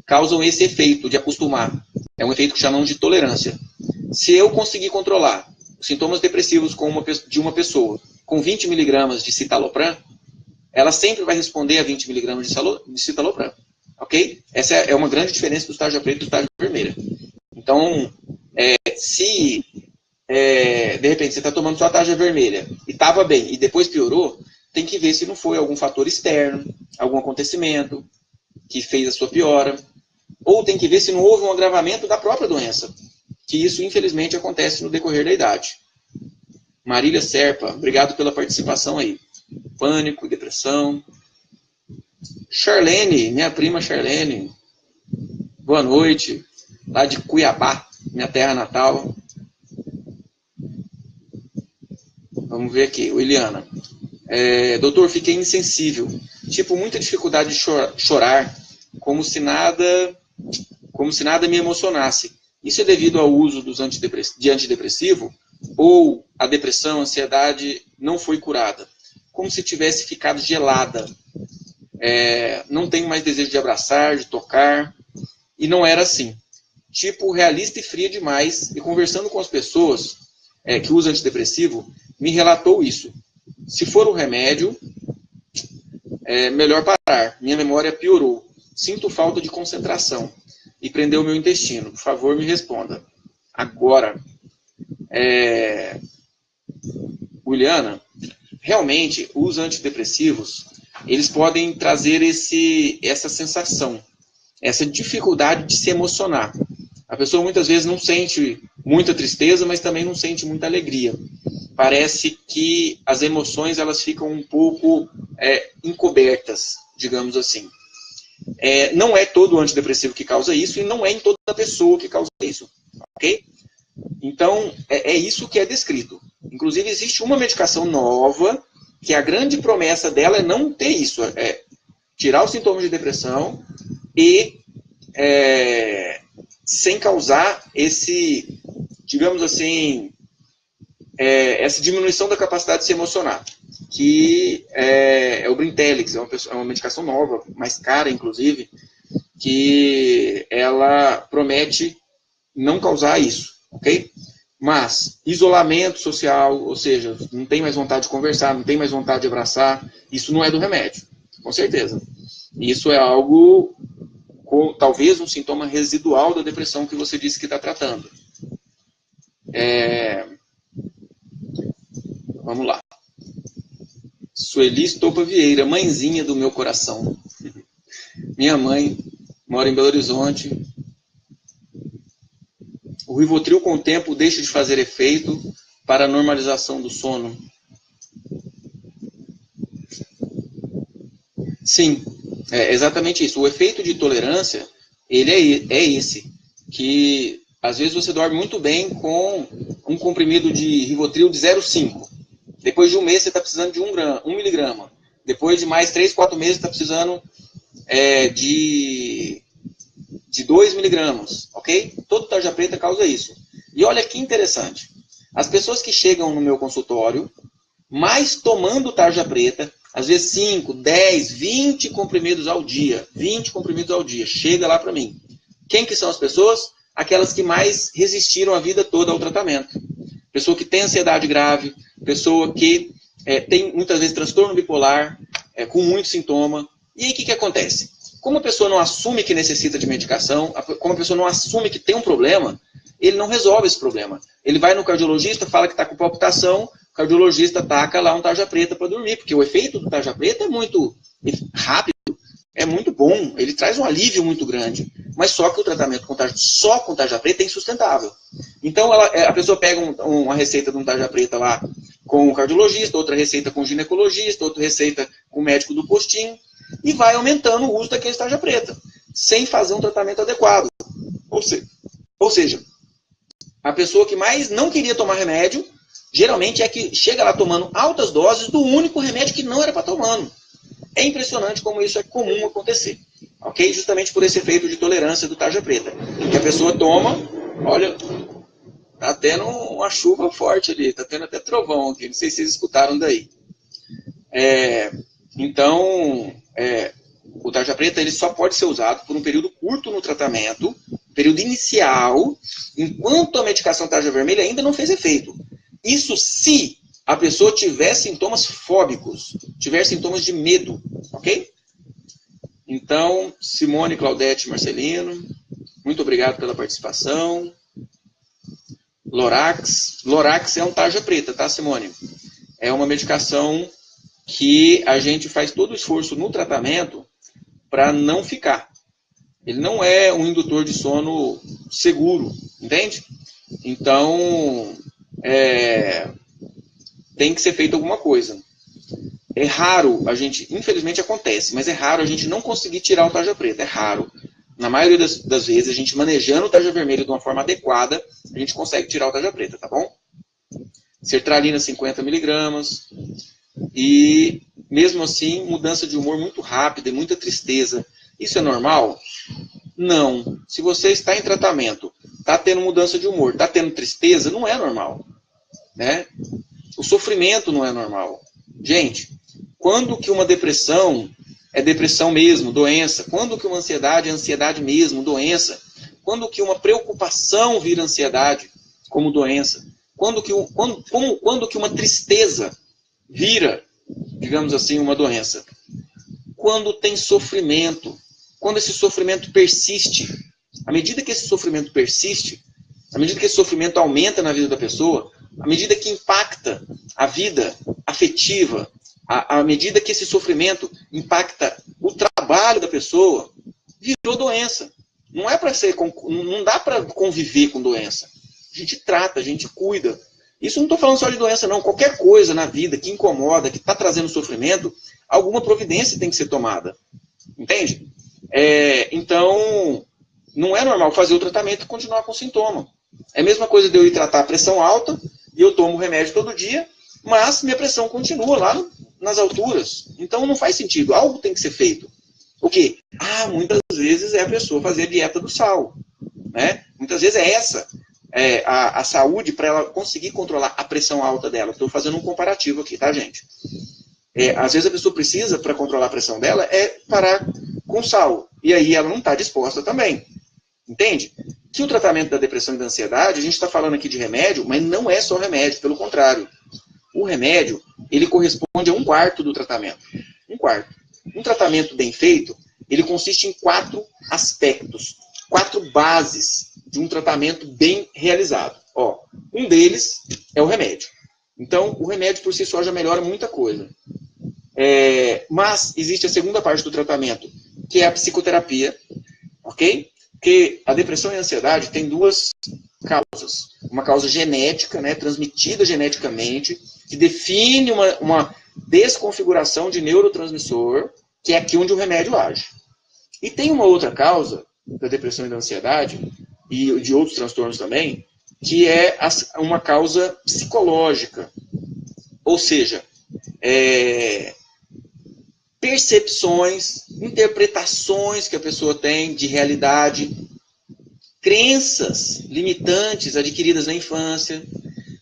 causam esse efeito de acostumar. É um efeito que chamamos de tolerância. Se eu conseguir controlar os sintomas depressivos de uma pessoa com 20 miligramas de citalopram, ela sempre vai responder a 20 miligramas de citalopram. Ok? Essa é uma grande diferença do tarja preta e do tarja vermelha. Então, se de repente você está tomando só a tarja vermelha e estava bem e depois piorou, tem que ver se não foi algum fator externo, algum acontecimento que fez a sua piora, ou tem que ver se não houve um agravamento da própria doença, que isso infelizmente acontece no decorrer da idade. Marília Serpa, obrigado pela participação aí. Pânico, depressão. Charlene, minha prima Charlene, boa noite, lá de Cuiabá, minha terra natal. Vamos ver aqui, Williana. Doutor, fiquei insensível, tipo, muita dificuldade de chorar, como se nada me emocionasse. Isso é devido ao uso de antidepressivo ou a depressão, a ansiedade não foi curada? Como se tivesse ficado gelada. Não tenho mais desejo de abraçar, de tocar. E não era assim. Tipo, realista e fria demais. E conversando com as pessoas que usam antidepressivo, me relatou isso. Se for o remédio, é melhor parar. Minha memória piorou. Sinto falta de concentração. E prendeu meu intestino. Por favor, me responda. Agora, Juliana, realmente, os antidepressivos, eles podem trazer essa sensação, essa dificuldade de se emocionar. A pessoa muitas vezes não sente muita tristeza, mas também não sente muita alegria. Parece que as emoções elas ficam um pouco encobertas, digamos assim. Não é todo antidepressivo que causa isso e não é em toda pessoa que causa isso. Ok? Então, é isso que é descrito. Inclusive, existe uma medicação nova, que a grande promessa dela é não ter isso. É tirar os sintomas de depressão e sem causar digamos assim, essa diminuição da capacidade de se emocionar. Que é o Brintellix, é uma medicação nova, mais cara, inclusive, que ela promete não causar isso, ok? Mas isolamento social, ou seja, não tem mais vontade de conversar, não tem mais vontade de abraçar, isso não é do remédio, com certeza. Isso é algo, talvez um sintoma residual da depressão que você disse que está tratando. Vamos lá. Sueli Estopa Vieira, mãezinha do meu coração. Minha mãe mora em Belo Horizonte. O Rivotril, com o tempo, deixa de fazer efeito para a normalização do sono. Sim, é exatamente isso. O efeito de tolerância, ele é esse, que às vezes você dorme muito bem com um comprimido de Rivotril de 0,5. Depois de um mês você está precisando de 1 miligrama. Depois de mais 3, 4 meses está precisando de 2 miligramas, ok? Todo tarja preta causa isso. E olha que interessante. As pessoas que chegam no meu consultório, mais tomando tarja preta, às vezes 5, 10, 20 comprimidos ao dia. 20 comprimidos ao dia. Chega lá para mim. Quem que são as pessoas? Aquelas que mais resistiram a vida toda ao tratamento. Pessoa que tem ansiedade grave, pessoa que tem muitas vezes transtorno bipolar, com muito sintoma. E aí o que acontece? Como a pessoa não assume que necessita de medicação, como a pessoa não assume que tem um problema, ele não resolve esse problema. Ele vai no cardiologista, fala que está com palpitação, o cardiologista taca lá um tarja preta para dormir, porque o efeito do tarja preta é muito rápido, é muito bom, ele traz um alívio muito grande. Mas só que o tratamento só com tarja preta é insustentável. Então a pessoa pega uma receita de um tarja preta lá com o cardiologista, outra receita com o ginecologista, outra receita com o médico do postinho, e vai aumentando o uso daquele tarja preta, sem fazer um tratamento adequado. Ou seja, a pessoa que mais não queria tomar remédio, geralmente é que chega lá tomando altas doses do único remédio que não era para tomando. É impressionante como isso é comum acontecer. Ok? Justamente por esse efeito de tolerância do tarja preta. Que a pessoa toma, olha, tá tendo uma chuva forte ali, tá tendo até trovão aqui, não sei se vocês escutaram daí. Então, o tarja preta ele só pode ser usado por um período curto no tratamento, período inicial, enquanto a medicação tarja vermelha ainda não fez efeito. Isso se a pessoa tiver sintomas fóbicos, tiver sintomas de medo, ok? Então, Simone, Claudete, Marcelino, muito obrigado pela participação. Lorax é um tarja preta, tá, Simone? É uma medicação que a gente faz todo o esforço no tratamento para não ficar. Ele não é um indutor de sono seguro, entende? Então, tem que ser feito alguma coisa. É raro a gente, infelizmente acontece, mas é raro a gente não conseguir tirar o tarja preta, é raro. Na maioria das vezes, a gente manejando o tarja vermelho de uma forma adequada, a gente consegue tirar o tarja preta, tá bom? Sertralina 50 miligramas. E, mesmo assim, mudança de humor muito rápida e muita tristeza. Isso é normal? Não. Se você está em tratamento está tendo mudança de humor, está tendo tristeza, não é normal. Né? O sofrimento não é normal. Gente, quando que uma depressão é depressão mesmo, doença? Quando que uma ansiedade é ansiedade mesmo, doença? Quando que uma preocupação vira ansiedade como doença? Quando que uma tristeza vira, digamos assim, uma doença? Quando tem sofrimento, quando esse sofrimento persiste. À medida que esse sofrimento persiste, à medida que esse sofrimento aumenta na vida da pessoa, à medida que impacta a vida afetiva, à medida que esse sofrimento impacta o trabalho da pessoa, virou doença. Não é para ser, não dá para conviver com doença. A gente trata, a gente cuida. Isso não estou falando só de doença, não. Qualquer coisa na vida que incomoda, que está trazendo sofrimento, alguma providência tem que ser tomada. Entende? Então, não é normal fazer o tratamento e continuar com o sintoma. É a mesma coisa de eu ir tratar a pressão alta, e eu tomo remédio todo dia, mas minha pressão continua lá nas alturas. Então não faz sentido. Algo tem que ser feito. O quê? Muitas vezes é a pessoa fazer a dieta do sal. Né? Muitas vezes é essa a saúde para ela conseguir controlar a pressão alta dela. Estou fazendo um comparativo aqui, tá, gente? Às vezes a pessoa precisa, para controlar a pressão dela, parar com sal. E aí ela não está disposta também. Entende? Que o tratamento da depressão e da ansiedade, a gente está falando aqui de remédio, mas não é só remédio, pelo contrário. O remédio, ele corresponde a 1/4 do tratamento. 1/4. Um tratamento bem feito, ele consiste em 4 aspectos, 4 bases de um tratamento bem realizado. Um deles é o remédio. Então, o remédio por si só já melhora muita coisa. Mas existe a segunda parte do tratamento, que é a psicoterapia, ok? Porque a depressão e a ansiedade têm 2 causas. Uma causa genética, né, transmitida geneticamente, que define uma desconfiguração de neurotransmissor, que é aqui onde o remédio age. E tem uma outra causa da depressão e da ansiedade, e de outros transtornos também, que é uma causa psicológica. Ou seja, percepções, interpretações que a pessoa tem de realidade, crenças limitantes adquiridas na infância,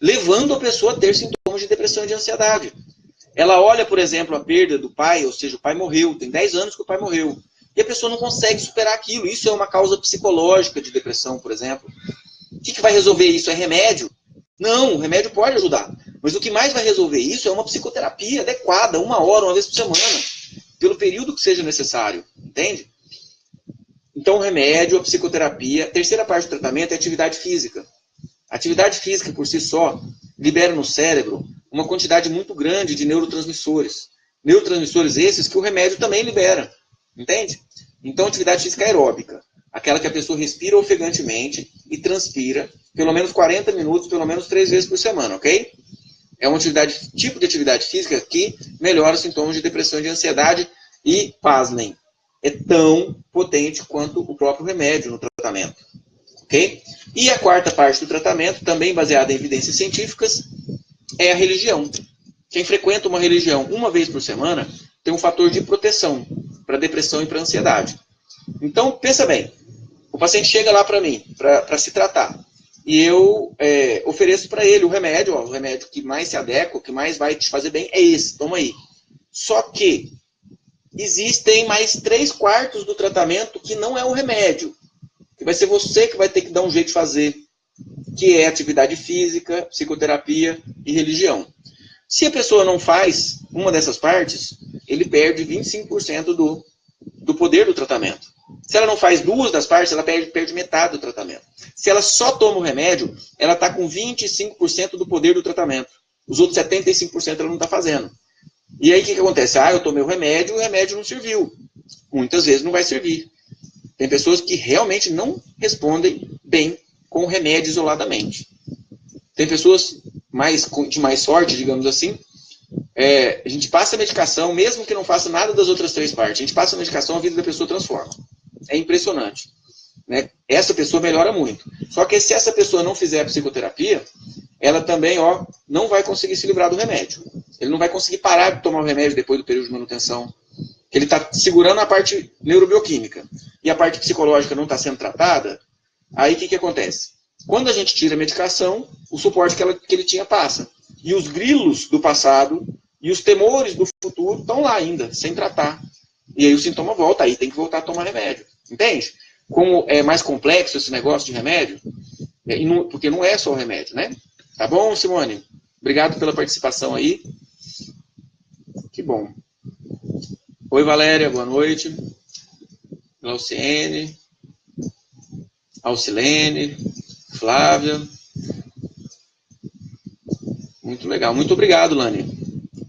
levando a pessoa a ter sintomas de depressão e de ansiedade. Ela olha, por exemplo, a perda do pai, ou seja, o pai morreu, tem 10 anos que o pai morreu, e a pessoa não consegue superar aquilo. Isso é uma causa psicológica de depressão, por exemplo. O que vai resolver isso? É remédio? Não, o remédio pode ajudar. Mas o que mais vai resolver isso é uma psicoterapia adequada, 1 hora, 1 vez por semana, pelo período que seja necessário. Entende? Então, o remédio, a psicoterapia. A terceira parte do tratamento é atividade física. A atividade física, por si só, libera no cérebro uma quantidade muito grande de neurotransmissores. Neurotransmissores esses que o remédio também libera. Entende? Então, atividade física aeróbica. Aquela que a pessoa respira ofegantemente e transpira pelo menos 40 minutos, pelo menos 3 vezes por semana, ok? É um tipo de atividade física que melhora os sintomas de depressão e de ansiedade e, pasmem, é tão potente quanto o próprio remédio no tratamento. Ok? E a quarta parte do tratamento, também baseada em evidências científicas, é a religião. Quem frequenta uma religião 1 vez por semana tem um fator de proteção para depressão e para ansiedade. Então, pensa bem, o paciente chega lá para mim, para se tratar, e eu ofereço para ele o remédio que mais se adequa, o que mais vai te fazer bem é esse, toma aí. Só que existem mais 3/4 do tratamento que não é o remédio, que vai ser você que vai ter que dar um jeito de fazer, que é atividade física, psicoterapia e religião. Se a pessoa não faz uma dessas partes, ele perde 25% do poder do tratamento. Se ela não faz 2 das partes, ela perde metade do tratamento. Se ela só toma o remédio, ela está com 25% do poder do tratamento. Os outros 75% ela não está fazendo. E aí o que acontece? Eu tomei o remédio não serviu. Muitas vezes não vai servir. Tem pessoas que realmente não respondem bem com o remédio isoladamente. Tem pessoas de mais sorte, digamos assim. A gente passa a medicação, mesmo que não faça nada das outras 3 partes. A gente passa a medicação, a vida da pessoa transforma. É impressionante. Né? Essa pessoa melhora muito. Só que se essa pessoa não fizer a psicoterapia, ela também não vai conseguir se livrar do remédio. Ele não vai conseguir parar de tomar o remédio depois do período de manutenção. Ele está segurando a parte neurobioquímica. E a parte psicológica não está sendo tratada, Aí o que acontece? Quando a gente tira a medicação, o suporte que ele tinha passa. E os grilos do passado e os temores do futuro estão lá ainda, sem tratar. E aí o sintoma volta, aí tem que voltar a tomar remédio. Entende? Como é mais complexo esse negócio de remédio, porque não é só o remédio, né? Tá bom, Simone? Obrigado pela participação aí. Que bom. Oi, Valéria, boa noite. Glauciene, Alcilene, Flávia. Muito legal. Muito obrigado, Lani.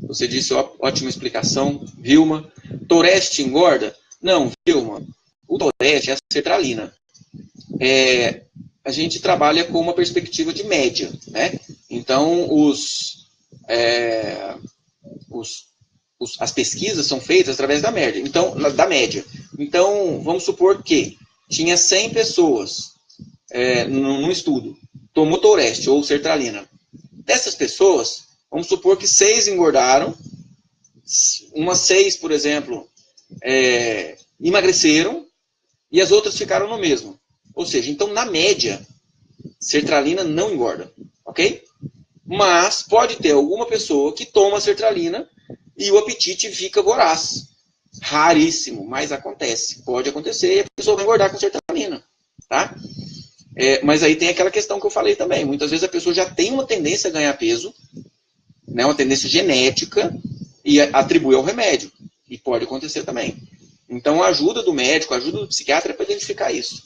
Você disse ótima explicação. Vilma. Tourette engorda? Não, Vilma. O Tourette é a sertralina. A gente trabalha com uma perspectiva de média, né? Então, as pesquisas são feitas através da média. Então, vamos supor que tinha 100 pessoas num estudo, tomou Tourette ou sertralina. Dessas pessoas, vamos supor que 6 engordaram, umas 6, por exemplo, emagreceram, e as outras ficaram no mesmo. Ou seja, então, na média, sertralina não engorda, ok? Mas pode ter alguma pessoa que toma sertralina e o apetite fica voraz. Raríssimo, mas acontece. Pode acontecer e a pessoa vai engordar com sertralina, tá? Mas aí tem aquela questão que eu falei também. Muitas vezes a pessoa já tem uma tendência a ganhar peso, né, uma tendência genética, e atribui ao remédio. E pode acontecer também. Então, a ajuda do médico, a ajuda do psiquiatra é para identificar isso.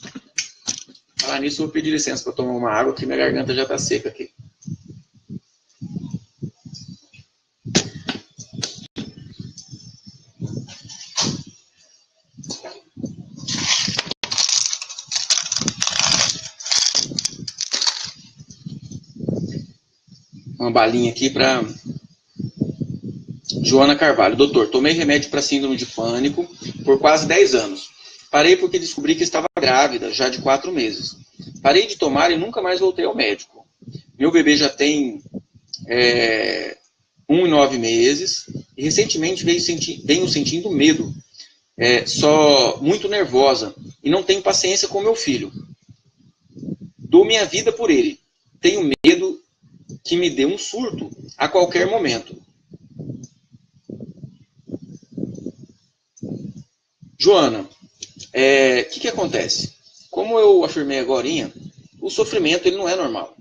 Falar nisso, eu vou pedir licença para tomar uma água, que minha garganta já está seca aqui. Uma balinha aqui para Joana Carvalho. Doutor, tomei remédio para síndrome de pânico por quase 10 anos. Parei porque descobri que estava grávida, já de 4 meses. Parei de tomar e nunca mais voltei ao médico. Meu bebê já tem 1 e 9 meses e recentemente venho sentindo medo. Só muito nervosa e não tenho paciência com meu filho. Dou minha vida por ele. Tenho medo que me dê um surto a qualquer momento. Joana, o que acontece? Como eu afirmei agorinha, o sofrimento ele não é normal.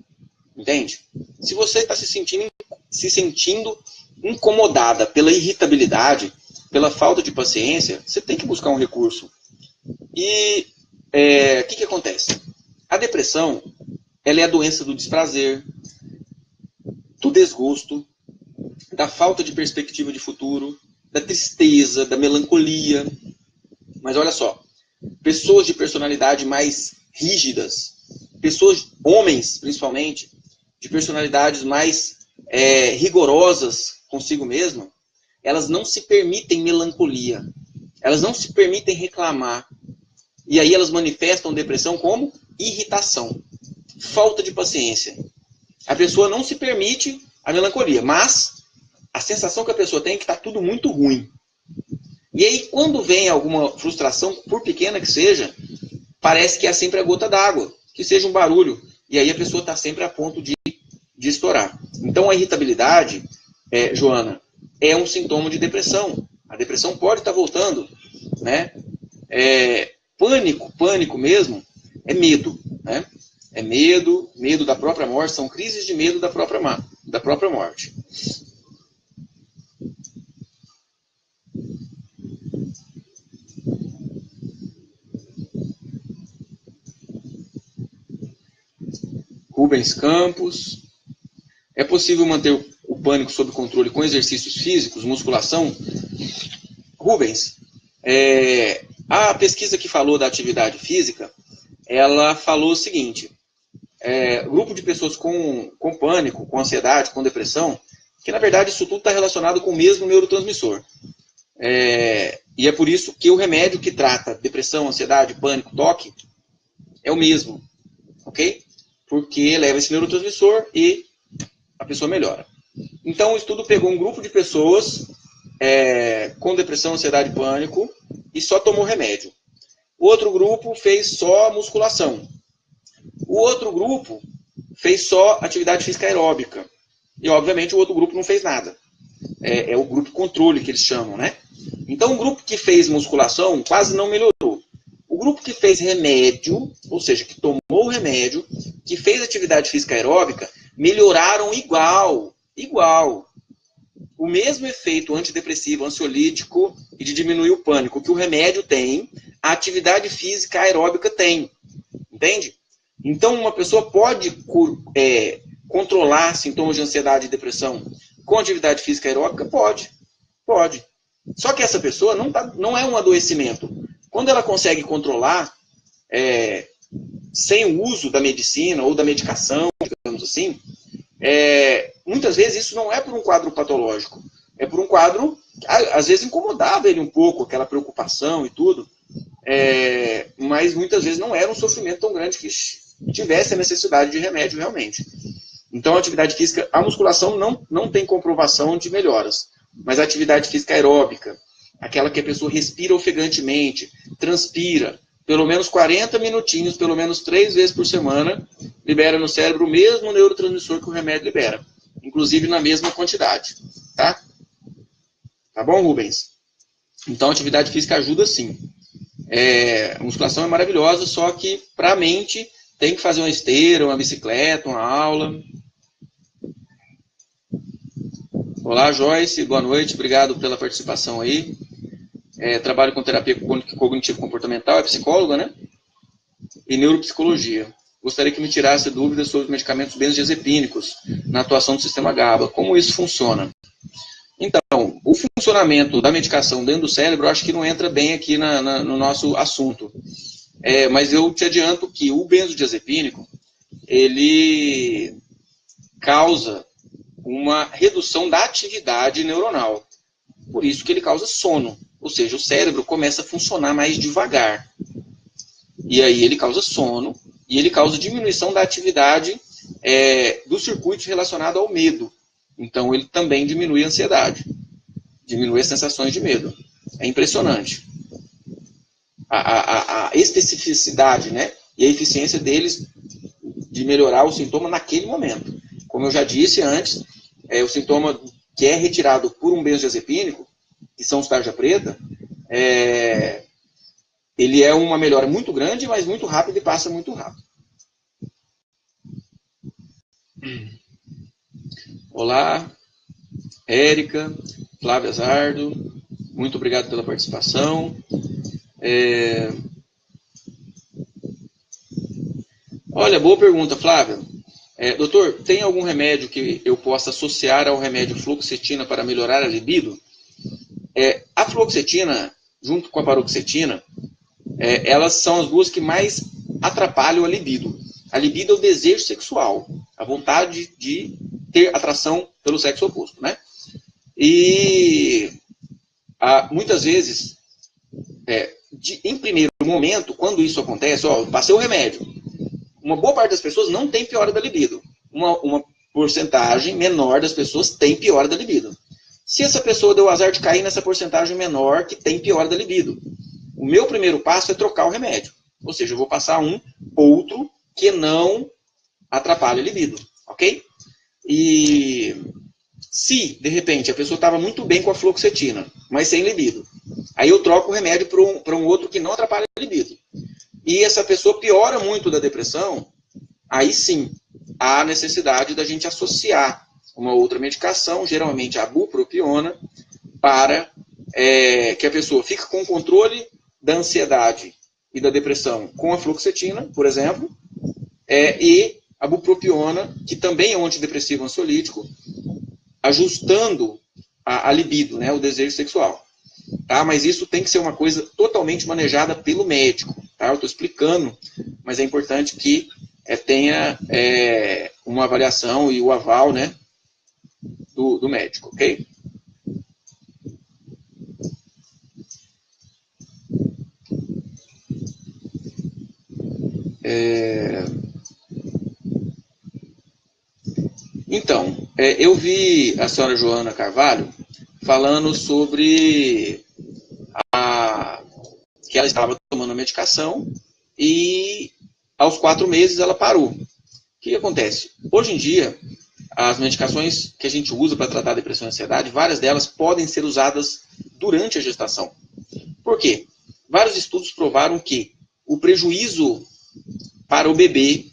Entende? Se você está se sentindo incomodada pela irritabilidade, pela falta de paciência, você tem que buscar um recurso. E o que acontece? A depressão, ela é a doença do desprazer, do desgosto, da falta de perspectiva de futuro, da tristeza, da melancolia. Mas olha só, pessoas de personalidade mais rígidas, homens principalmente, de personalidades mais rigorosas consigo mesma, elas não se permitem melancolia, elas não se permitem reclamar. E aí elas manifestam depressão como irritação, falta de paciência. A pessoa não se permite a melancolia, mas a sensação que a pessoa tem é que está tudo muito ruim. E aí, quando vem alguma frustração, por pequena que seja, parece que é sempre a gota d'água, que seja um barulho. E aí a pessoa está sempre a ponto de estourar. Então, a irritabilidade, Joana, é um sintoma de depressão. A depressão pode estar voltando, né? Pânico mesmo, é medo, né? É medo da própria morte, são crises de medo da própria morte. Rubens Campos. É possível manter o pânico sob controle com exercícios físicos, musculação? Rubens, a pesquisa que falou da atividade física, ela falou o seguinte, grupo de pessoas com pânico, com ansiedade, com depressão, que na verdade isso tudo está relacionado com o mesmo neurotransmissor. E é por isso que o remédio que trata depressão, ansiedade, pânico, toque, é o mesmo, ok? Porque leva esse neurotransmissor e a pessoa melhora. Então o estudo pegou um grupo de pessoas com depressão, ansiedade e pânico e só tomou remédio. O outro grupo fez só musculação. O outro grupo fez só atividade física aeróbica. E, obviamente, o outro grupo não fez nada. É o grupo controle que eles chamam, né? Então, o grupo que fez musculação quase não melhorou. O grupo que fez remédio, ou seja, que tomou o remédio, que fez atividade física aeróbica, melhoraram igual. O mesmo efeito antidepressivo, ansiolítico e de diminuir o pânico que o remédio tem, a atividade física aeróbica tem. Entende? Então, uma pessoa pode controlar sintomas de ansiedade e depressão com atividade física aeróbica? Pode. Só que essa pessoa não é um adoecimento. Quando ela consegue controlar sem o uso da medicina ou da medicação, digamos assim, muitas vezes isso não é por um quadro patológico. É por um quadro, às vezes incomodava ele um pouco, aquela preocupação e tudo, mas muitas vezes não era um sofrimento tão grande que tivesse a necessidade de remédio realmente. Então, a atividade física, a musculação não tem comprovação de melhoras, mas a atividade física aeróbica, aquela que a pessoa respira ofegantemente, transpira, pelo menos 40 minutinhos, pelo menos 3 vezes por semana, libera no cérebro o mesmo neurotransmissor que o remédio libera, inclusive na mesma quantidade, tá? Tá bom, Rubens? Então, a atividade física ajuda sim. A musculação é maravilhosa, só que para a mente tem que fazer uma esteira, uma bicicleta, uma aula. Olá, Joyce, boa noite, obrigado pela participação aí. Trabalho com terapia cognitivo-comportamental, é psicóloga, né? E neuropsicologia. Gostaria que me tirasse dúvidas sobre medicamentos benzodiazepínicos na atuação do sistema GABA. Como isso funciona? Então, o funcionamento da medicação dentro do cérebro, eu acho que não entra bem aqui no nosso assunto. Mas eu te adianto que o benzodiazepínico, ele causa uma redução da atividade neuronal. Por isso que ele causa sono. Ou seja, o cérebro começa a funcionar mais devagar. E aí ele causa sono e ele causa diminuição da atividade dos circuitos relacionados ao medo. Então ele também diminui a ansiedade. Diminui as sensações de medo. É impressionante. A especificidade, né, e a eficiência deles de melhorar o sintoma naquele momento. Como eu já disse antes, o sintoma que é retirado por um benzodiazepínico, que são os tarja preta, ele é uma melhora muito grande, mas muito rápida e passa muito rápido. Olá, Érica, Flávia Zardo, muito obrigado pela participação. Olha, boa pergunta, Flávia. Doutor, tem algum remédio que eu possa associar ao remédio fluoxetina para melhorar a libido? A fluoxetina, junto com a paroxetina, elas são as duas que mais atrapalham a libido. A libido é o desejo sexual, a vontade de ter atração pelo sexo oposto, né? E muitas vezes, em primeiro momento, quando isso acontece, eu passei o remédio. Uma boa parte das pessoas não tem piora da libido. Uma porcentagem menor das pessoas tem piora da libido. Se essa pessoa deu o azar de cair nessa porcentagem menor que tem piora da libido, o meu primeiro passo é trocar o remédio. Ou seja, eu vou passar outro que não atrapalha a libido, ok? E se, de repente, a pessoa estava muito bem com a fluoxetina, mas sem libido, aí eu troco o remédio para um outro que não atrapalha a libido. E essa pessoa piora muito da depressão, aí sim, há necessidade da gente associar uma outra medicação, geralmente a bupropiona, para que a pessoa fique com o controle da ansiedade e da depressão com a fluoxetina, por exemplo, e a bupropiona, que também é um antidepressivo ansiolítico, ajustando a libido, né, o desejo sexual. Tá? Mas isso tem que ser uma coisa totalmente manejada pelo médico. Tá? Eu estou explicando, mas é importante que tenha uma avaliação e o aval, né, do médico, ok? Então, eu vi a senhora Joana Carvalho falando sobre que ela estava tomando medicação e aos 4 meses ela parou. O que acontece? Hoje em dia, as medicações que a gente usa para tratar a depressão e a ansiedade, várias delas podem ser usadas durante a gestação. Por quê? Vários estudos provaram que o prejuízo para o bebê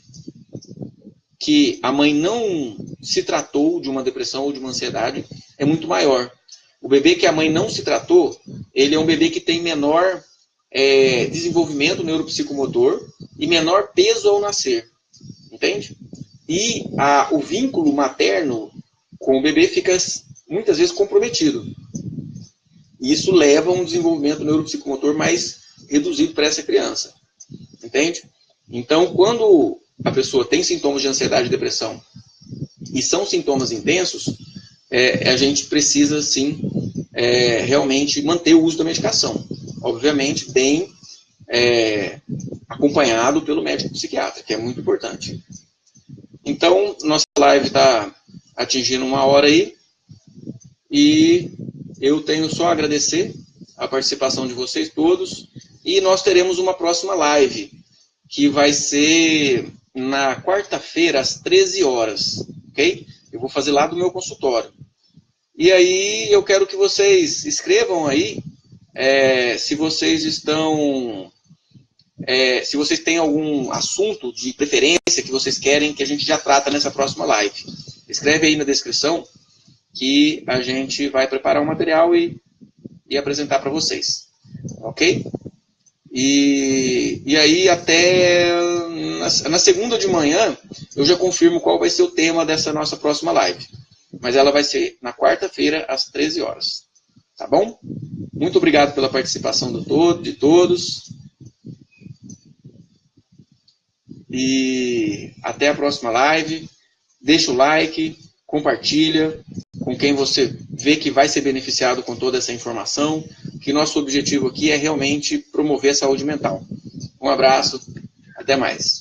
que a mãe não se tratou de uma depressão ou de uma ansiedade é muito maior. O bebê que a mãe não se tratou, ele é um bebê que tem menor desenvolvimento neuropsicomotor e menor peso ao nascer. Entende? E o vínculo materno com o bebê fica muitas vezes comprometido. E isso leva a um desenvolvimento neuropsicomotor mais reduzido para essa criança. Entende? Então, quando a pessoa tem sintomas de ansiedade e depressão e são sintomas intensos, a gente precisa, sim, realmente manter o uso da medicação. Obviamente, bem acompanhado pelo médico psiquiatra, que é muito importante. Então, nossa live está atingindo 1 hora aí, e eu tenho só a agradecer a participação de vocês todos, e nós teremos uma próxima live, que vai ser na quarta-feira, às 13 horas, ok? Eu vou fazer lá do meu consultório. E aí, eu quero que vocês escrevam aí, se vocês estão... se vocês têm algum assunto de preferência que vocês querem que a gente já trata nessa próxima live. Escreve aí na descrição que a gente vai preparar um material e apresentar para vocês. Ok? E aí até na segunda de manhã eu já confirmo qual vai ser o tema dessa nossa próxima live. Mas ela vai ser na quarta-feira às 13 horas. Tá bom? Muito obrigado pela participação de todos. E até a próxima live. Deixa o like, compartilha com quem você vê que vai ser beneficiado com toda essa informação, que nosso objetivo aqui é realmente promover a saúde mental. Um abraço, até mais.